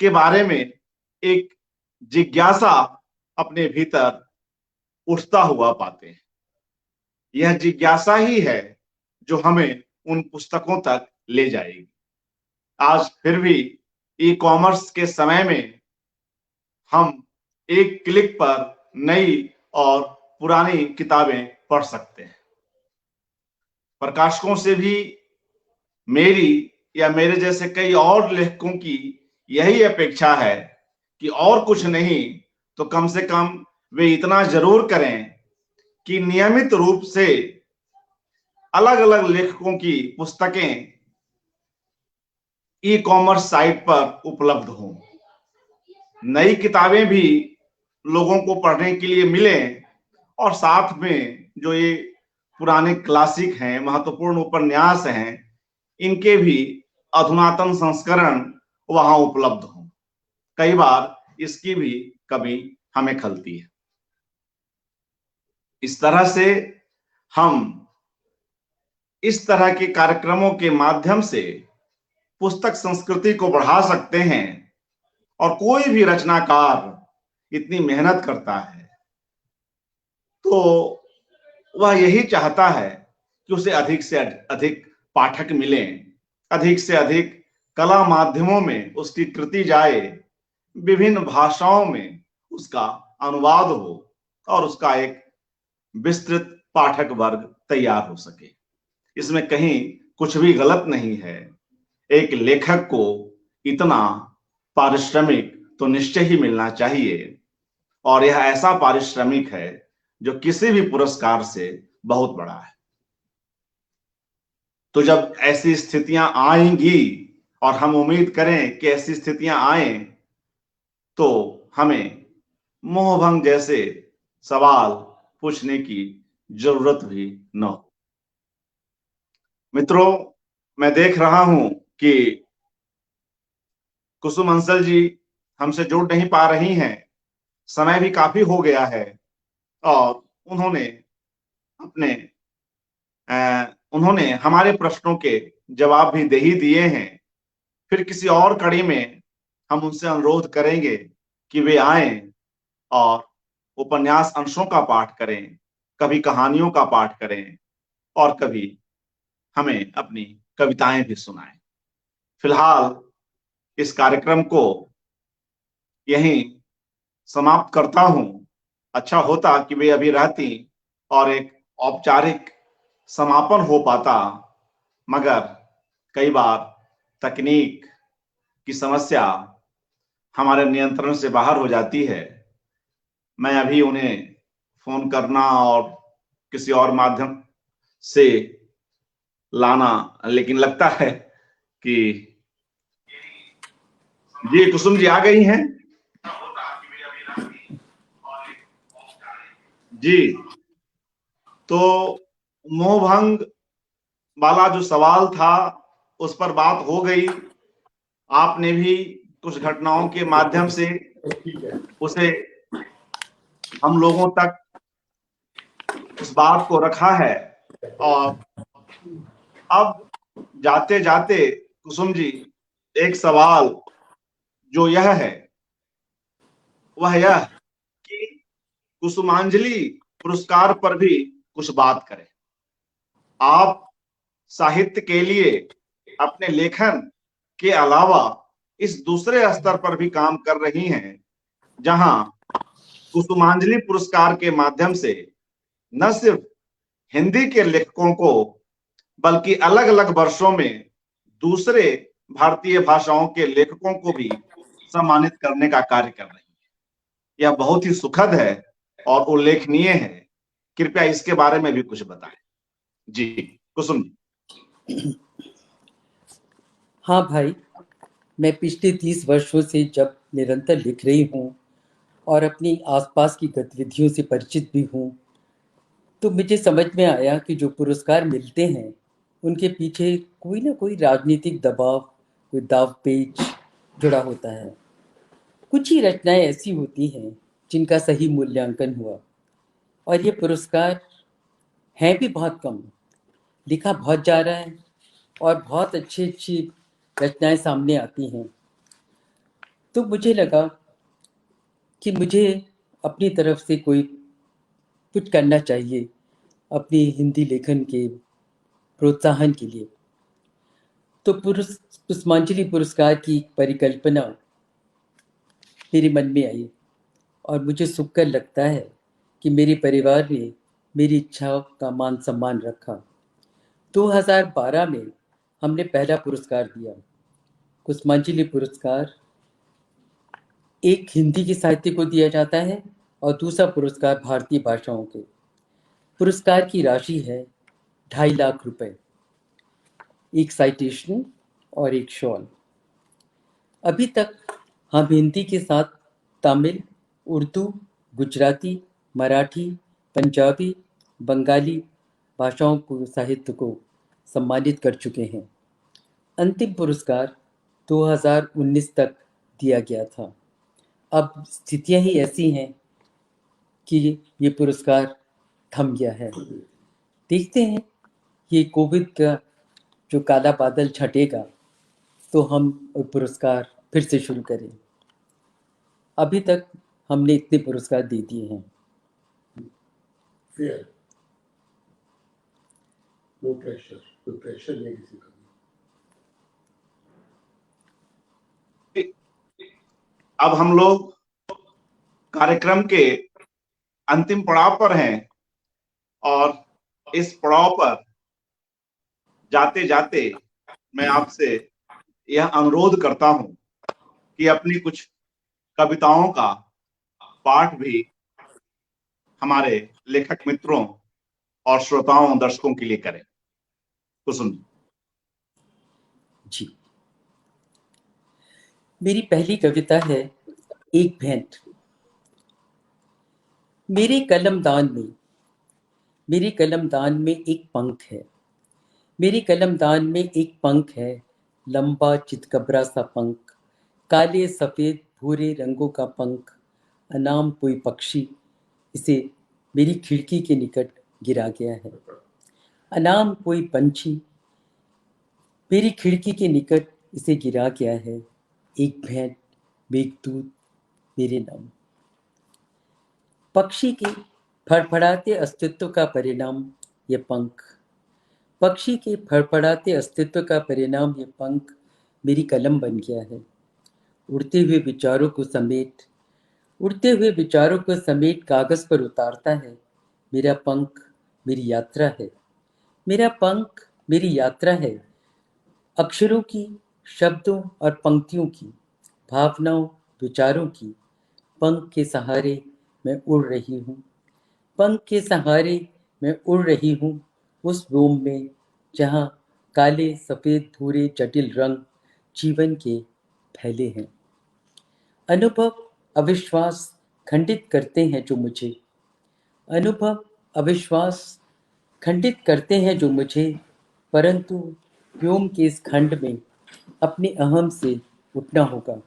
के बारे में एक जिज्ञासा अपने भीतर उठता हुआ पाते हैं। यह जिज्ञासा ही है जो हमें उन पुस्तकों तक ले जाएगी। आज फिर भी ई कॉमर्स के समय में हम एक क्लिक पर नई और पुरानी किताबें पढ़ सकते हैं। प्रकाशकों से भी मेरी या मेरे जैसे कई और लेखकों की यही अपेक्षा है कि और कुछ नहीं तो कम से कम वे इतना जरूर करें कि नियमित रूप से अलग अलग लेखकों की पुस्तकें ई कॉमर्स साइट पर उपलब्ध हों। नई किताबें भी लोगों को पढ़ने के लिए मिलें और साथ में जो ये पुराने क्लासिक हैं, महत्वपूर्ण उपन्यास हैं, इनके भी अधुनातन संस्करण वहां उपलब्ध हों। कई बार इसकी भी कमी हमें खलती है। इस तरह से हम इस तरह के कार्यक्रमों के माध्यम से पुस्तक संस्कृति को बढ़ा सकते हैं। और कोई भी रचनाकार इतनी मेहनत करता है तो वह यही चाहता है कि उसे अधिक से अधिक पाठक मिलें, अधिक से अधिक कला माध्यमों में उसकी कृति जाए, विभिन्न भाषाओं में उसका अनुवाद हो और उसका एक विस्तृत पाठक वर्ग तैयार हो सके। इसमें कहीं कुछ भी गलत नहीं है। एक लेखक को इतना पारिश्रमिक तो निश्चय ही मिलना चाहिए, और यह ऐसा पारिश्रमिक है जो किसी भी पुरस्कार से बहुत बड़ा है। तो जब ऐसी स्थितियां आएंगी, और हम उम्मीद करें कि ऐसी स्थितियां आए, तो हमें मोहभंग जैसे सवाल पूछने की जरूरत भी न हो। मित्रों, मैं देख रहा हूं कि कुसुम अंसल जी हमसे जुड़ नहीं पा रही हैं। समय भी काफी हो गया है, और उन्होंने अपने उन्होंने हमारे प्रश्नों के जवाब भी दे ही दिए हैं। फिर किसी और कड़ी में हम उनसे अनुरोध करेंगे कि वे आएं और उपन्यास अंशों का पाठ करें, कभी कहानियों का पाठ करें, और कभी हमें अपनी कविताएं भी सुनाएं। फिलहाल इस कार्यक्रम को यहीं समाप्त करता हूं। अच्छा होता कि वे अभी रहती और एक औपचारिक समापन हो पाता, मगर कई बार तकनीक की समस्या हमारे नियंत्रण से बाहर हो जाती है। मैं अभी उन्हें फोन करना और किसी और माध्यम से लाना, लेकिन लगता है कि जी कुसुम जी आ गई हैं। जी, तो मोहभंग वाला जो सवाल था उस पर बात हो गई। आपने भी कुछ घटनाओं के माध्यम से उसे हम लोगों तक उस बात को रखा है। और अब जाते जाते कुसुम जी, एक सवाल जो यह है वह यह कि कुसुमांजलि पुरस्कार पर भी कुछ बात करें। आप साहित्य के लिए अपने लेखन के अलावा इस दूसरे स्तर पर भी काम कर रही हैं, जहां कुसुमांजलि पुरस्कार के माध्यम से न सिर्फ हिंदी के लेखकों को, बल्कि अलग अलग वर्षों में दूसरे भारतीय भाषाओं के लेखकों को भी सम्मानित करने का कार्य कर रही है। यह बहुत ही सुखद है और उल्लेखनीय है। कृपया इसके बारे में भी कुछ बताएं। जी कुसुम जी। हाँ भाई, मैं पिछले 30 वर्षों से जब निरंतर लिख रही हूँ और अपनी आसपास की गतिविधियों से परिचित भी हूँ, तो मुझे समझ में आया कि जो पुरस्कार मिलते हैं उनके पीछे कोई ना कोई राजनीतिक दबाव, कोई दाव पेच जुड़ा होता है। कुछ ही रचनाएं ऐसी होती हैं जिनका सही मूल्यांकन हुआ, और ये पुरस्कार हैं भी बहुत कम। लिखा बहुत जा रहा है और बहुत अच्छी अच्छी रचनाएं सामने आती हैं। तो मुझे लगा कि मुझे अपनी तरफ से कोई कुछ करना चाहिए अपनी हिंदी लेखन के प्रोत्साहन के लिए। तो पुष्पांजलि पुरस्कार की परिकल्पना मेरे मन में आई, और मुझे सुख कर लगता है कि मेरे परिवार ने मेरी इच्छा का मान सम्मान रखा। 2012 में हमने पहला पुरस्कार दिया। पुष्पांजलि पुरस्कार एक हिंदी के साहित्य को दिया जाता है और दूसरा पुरस्कार भारतीय भाषाओं के। पुरस्कार की राशि है 2.5 लाख रुपए, एक साइटेशन और एक शॉल। अभी तक हम हिंदी के साथ तमिल, उर्दू, गुजराती, मराठी, पंजाबी, बंगाली भाषाओं को साहित्य को सम्मानित कर चुके हैं। अंतिम पुरस्कार 2019 तक दिया गया था। अब स्थितियां ही ऐसी हैं कि ये पुरस्कार थम गया है। देखते हैं ये कोविड का जो काला बादल छटेगा तो हम पुरस्कार फिर से शुरू करें। अभी तक हमने इतने पुरस्कार दे दिए हैं। फेयर, नो प्रेशर, कोई प्रेशर नहीं किसी का। अब हम लोग कार्यक्रम के अंतिम पड़ाव पर हैं, और इस पड़ाव पर जाते जाते मैं आपसे यह अनुरोध करता हूं कि अपनी कुछ कविताओं का पाठ भी हमारे लेखक मित्रों और श्रोताओं दर्शकों के लिए करें। कुसुम जी, मेरी पहली कविता है एक भेंट। मेरे कलमदान में एक पंख है। मेरे कलमदान में एक पंख है, लंबा चितकबरा सा पंख, काले सफेद भूरे रंगों का पंख। अनाम कोई पक्षी इसे मेरी खिड़की के निकट गिरा गया है। अनाम कोई पंछी मेरी खिड़की के निकट इसे गिरा गया है। एक भेंट मेघदूत मेरे नाम। पक्षी के फड़फड़ाते अस्तित्व का परिणाम ये पंख। पक्षी के फड़फड़ाते अस्तित्व का परिणाम ये पंख मेरी कलम बन गया है। उड़ते हुए विचारों को समेट कागज पर उतारता है। मेरा पंख मेरी यात्रा है। मेरा पंख मेरी यात्रा है, अक्षरों की, शब्दों और पंक्तियों की, भावनाओं विचारों की। पंख के सहारे मैं उड़ रही हूँ। पंख के सहारे मैं उड़ रही हूँ उस व्योम में जहाँ काले सफेद भूरे जटिल रंग जीवन के फैले हैं। अनुभव अविश्वास खंडित करते हैं जो मुझे। अनुभव अविश्वास खंडित करते हैं जो मुझे, परंतु व्योम के इस खंड में अपने अहम से उठना होगा।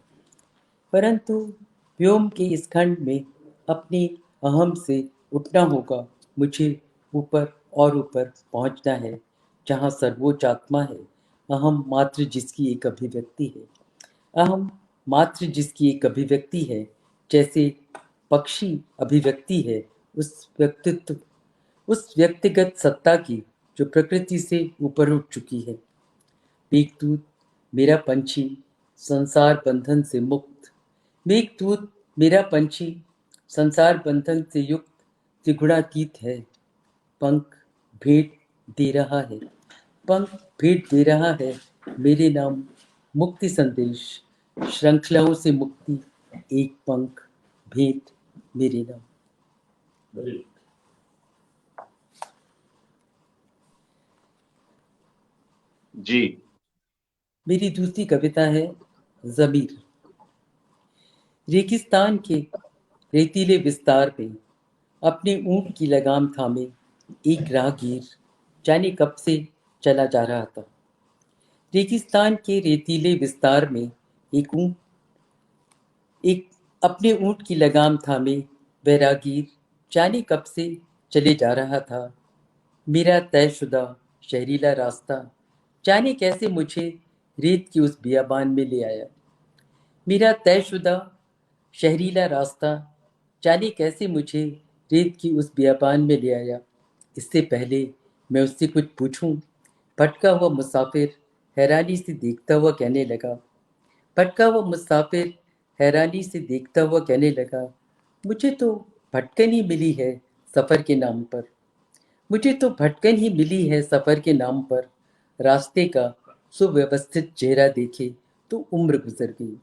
परंतु व्योम के इस खंड में अपने अहम से उठना होगा। मुझे ऊपर और ऊपर पहुंचना है, जहाँ सर्वोच्च आत्मा है। अहम मात्र जिसकी एक अभिव्यक्ति है। अहम मात्र जिसकी एक अभिव्यक्ति है। जैसे पक्षी अभिव्यक्ति है उस व्यक्तिगत सत्ता की जो प्रकृति से ऊपर उठ चुकी है। मेघदूत मेरा पंछी संसार बंधन से मुक्त। मेघदूत मेरा पंछी संसार बंधन से युक्त त्रिगुणातीत है। पंख भेंट दे रहा है। पंख भेंट दे रहा है मेरे नाम मुक्ति संदेश। श्रृंखलाओं से मुक्ति एक पंख भेंट मेरे नाम। Very जी, मेरी दूसरी कविता है ज़मीर। रेगिस्तान के रेतीले विस्तार में अपने ऊंट की लगाम थामे एक राहगीर जाने कब से चला जा रहा था। रेगिस्तान के रेतीले विस्तार में एक अपने ऊंट की लगाम थामे वह राहगीर जाने कब से चले जा रहा था। मेरा तयशुदा शहरीला रास्ता जाने कैसे मुझे रेत की उस बियाबान में ले आया। मेरा तयशुदा शहरीला रास्ता जाने कैसे मुझे रेत की उस बियाबान में ले आया। इससे पहले मैं उससे कुछ पूछूं, भटका हुआ मुसाफिर हैरानी से देखता हुआ कहने लगा। भटका हुआ मुसाफिर हैरानी से देखता हुआ कहने लगा, मुझे तो भटकन ही मिली है सफ़र के नाम पर। मुझे तो भटकन ही मिली है सफ़र के नाम पर। रास्ते का सुव्यवस्थित चेहरा देखे तो उम्र गुजर गई।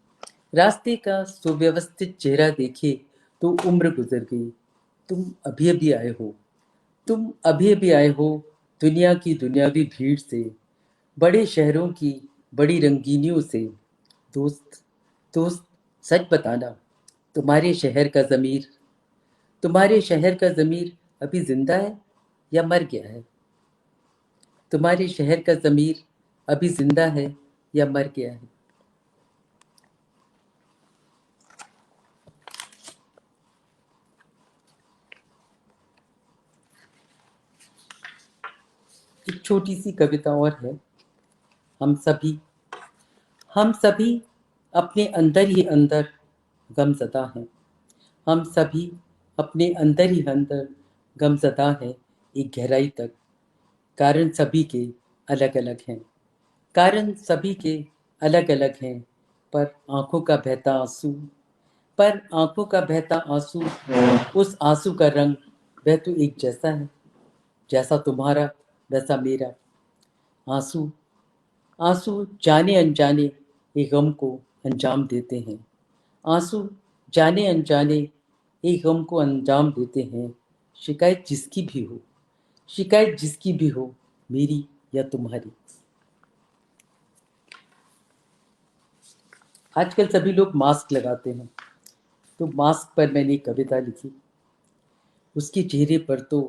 रास्ते का सुव्यवस्थित चेहरा देखे तो उम्र गुजर गई। तुम अभी अभी आए हो। तुम अभी अभी आए हो दुनिया की दुनियावी भीड़ से, बड़े शहरों की बड़ी रंगीनियों से। दोस्त दोस्त सच बताना, तुम्हारे शहर का ज़मीर तुम्हारे शहर का ज़मीर अभी जिंदा है या मर गया है। तुम्हारे शहर का ज़मीर अभी जिंदा है या मर गया है। एक छोटी सी कविता और है। हम सभी हम सभी अपने अंदर ही अंदर गमज़दा हैं। हम सभी अपने अंदर ही अंदर गमज़दा हैं एक गहराई तक। कारण सभी के अलग अलग हैं। कारण सभी के अलग अलग हैं। पर आंखों का बहता आंसू पर आंखों का बहता आंसू उस आंसू का रंग वह तो एक जैसा है। जैसा तुम्हारा वैसा मेरा। आंसू आंसू जाने अनजाने एक गम को अंजाम देते हैं। आंसू जाने अनजाने एक गम को अंजाम देते हैं। शिकायत जिसकी भी हो, शिकायत जिसकी भी हो, मेरी या तुम्हारी। आजकल सभी लोग मास्क लगाते हैं, तो मास्क पर मैंने एक कविता लिखी। उसके चेहरे पर तो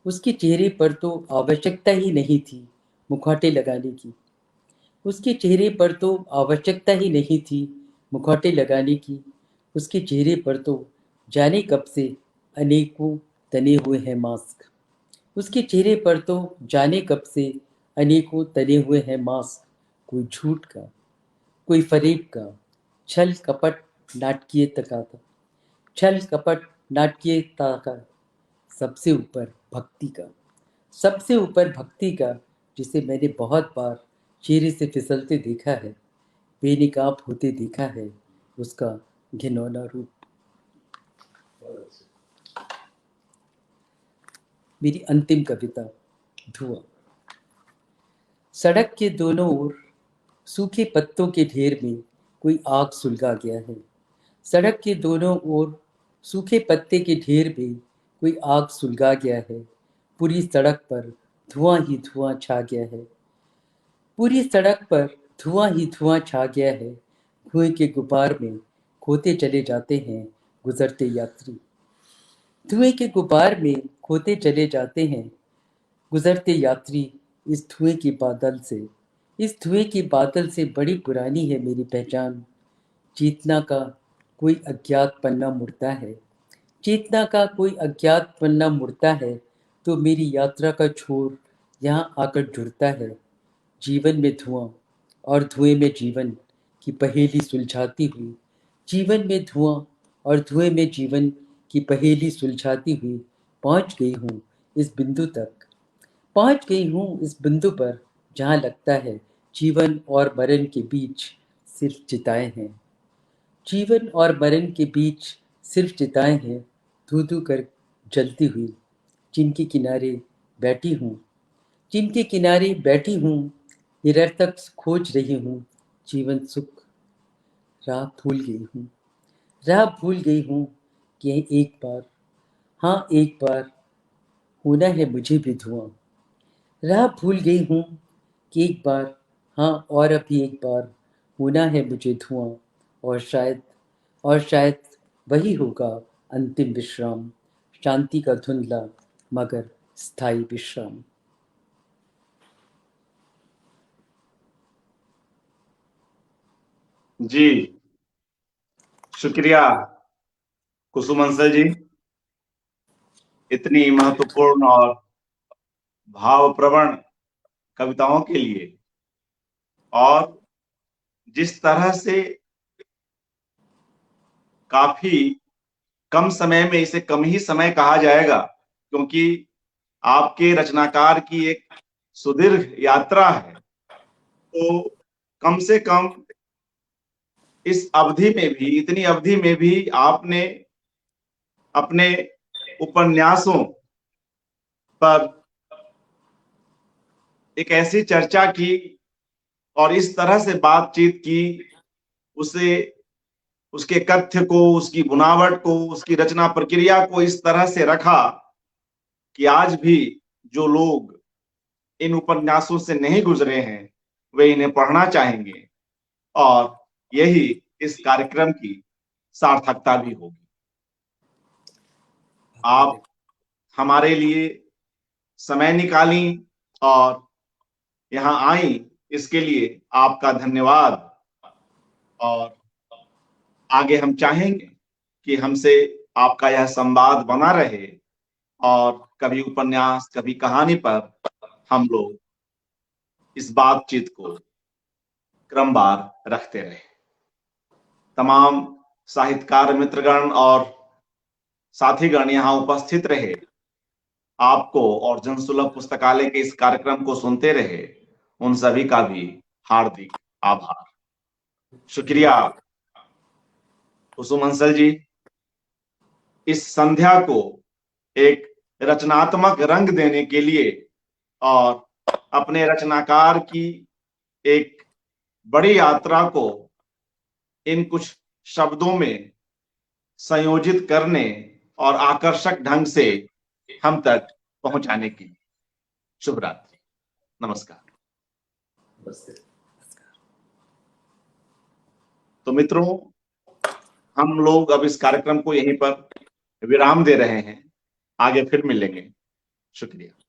उसके चेहरे पर तो आवश्यकता ही नहीं थी मुखौटे लगाने की। उसके चेहरे पर तो आवश्यकता ही नहीं थी मुखौटे लगाने की। उसके चेहरे पर तो जाने कब से अनेकों तने हुए हैं मास्क। उसके चेहरे पर तो जाने कब से अनेकों तने हुए हैं मास्क। कोई झूठ का, कोई फरेब का, छल कपट नाटकीयता का, छल कपट नाटकीयता का, सबसे ऊपर भक्ति का, सबसे ऊपर भक्ति का, जिसे मैंने बहुत बार चेहरे से फिसलते देखा है, बेनकाब होते देखा है, उसका घिनौना रूप। मेरी अंतिम कविता, धुआं। सड़क के दोनों ओर सूखे पत्तों के ढेर में कोई आग सुलगा गया है। सड़क के दोनों ओर सूखे पत्ते के ढेर में कोई आग सुलगा गया है। पूरी सड़क पर धुआं ही धुआं छा गया है। पूरी सड़क पर धुआं ही धुआं छा गया है। धुएं के गुबार में खोते चले जाते हैं गुजरते यात्री। धुएं के गुबार में खोते चले जाते हैं गुजरते यात्री। इस धुएं के बादल से इस धुएं के बादल से बड़ी पुरानी है मेरी पहचान। चेतना का कोई अज्ञात पन्ना मुड़ता है। चेतना का कोई अज्ञात पन्ना मुड़ता है, तो मेरी यात्रा का छोर यहाँ आकर जुड़ता है। जीवन में धुआं और धुएं में जीवन की पहेली सुलझाती हुई। जीवन में धुआं और धुएं में जीवन की पहेली सुलझाती हुई पहुंच गई हूँ इस बिंदु तक। पहुंच गई हूँ इस बिंदु पर जहाँ लगता है जीवन और मरण के बीच सिर्फ चिताएं हैं। जीवन और मरण के बीच सिर्फ चिताएं हैं, धू धू कर जलती हुई। जिनके किनारे बैठी हूँ जिनके किनारे बैठी हूँ, निरर्थक खोज रही हूँ जीवन सुख। राह भूल गई हूँ राह भूल गई हूँ कि एक बार, हाँ एक बार होना है मुझे भी धुआं। राह भूल गई हूँ कि एक बार, हाँ और अभी एक बार होना है मुझे धुआं। और शायद वही होगा अंतिम विश्राम, शांति का धुंधला मगर स्थायी विश्राम। जी, शुक्रिया कुसुम अंसल जी, इतनी महत्वपूर्ण और भावप्रवण कविताओं के लिए। और जिस तरह से काफी कम समय में, इसे कम ही समय कहा जाएगा क्योंकि आपके रचनाकार की एक सुदीर्घ यात्रा है, तो कम से कम इस अवधि में भी, इतनी अवधि में भी आपने अपने उपन्यासों पर एक ऐसी चर्चा की और इस तरह से बातचीत की, उसे, उसके कथ्य को, उसकी बुनावट को, उसकी रचना प्रक्रिया को इस तरह से रखा कि आज भी जो लोग इन उपन्यासों से नहीं गुजरे हैं वे इन्हें पढ़ना चाहेंगे, और यही इस कार्यक्रम की सार्थकता भी होगी। आप हमारे लिए समय निकाली और यहाँ आई, इसके लिए आपका धन्यवाद। और आगे हम चाहेंगे कि हमसे आपका यह संवाद बना रहे और कभी उपन्यास, कभी कहानी पर हम लोग इस बातचीत को क्रमवार रखते रहे। तमाम साहित्यकार मित्रगण और साथीगण यहाँ उपस्थित रहे, आपको और जनसुलभ पुस्तकालय के इस कार्यक्रम को सुनते रहे, उन सभी का भी हार्दिक आभार। शुक्रिया कुसुम अंसल जी, इस संध्या को एक रचनात्मक रंग देने के लिए और अपने रचनाकार की एक बड़ी यात्रा को इन कुछ शब्दों में संयोजित करने और आकर्षक ढंग से हम तक पहुंचाने की। शुभ रात्रि, नमस्कार। नमस्ते। तो मित्रों, हम लोग अब इस कार्यक्रम को यहीं पर विराम दे रहे हैं। आगे फिर मिलेंगे। शुक्रिया।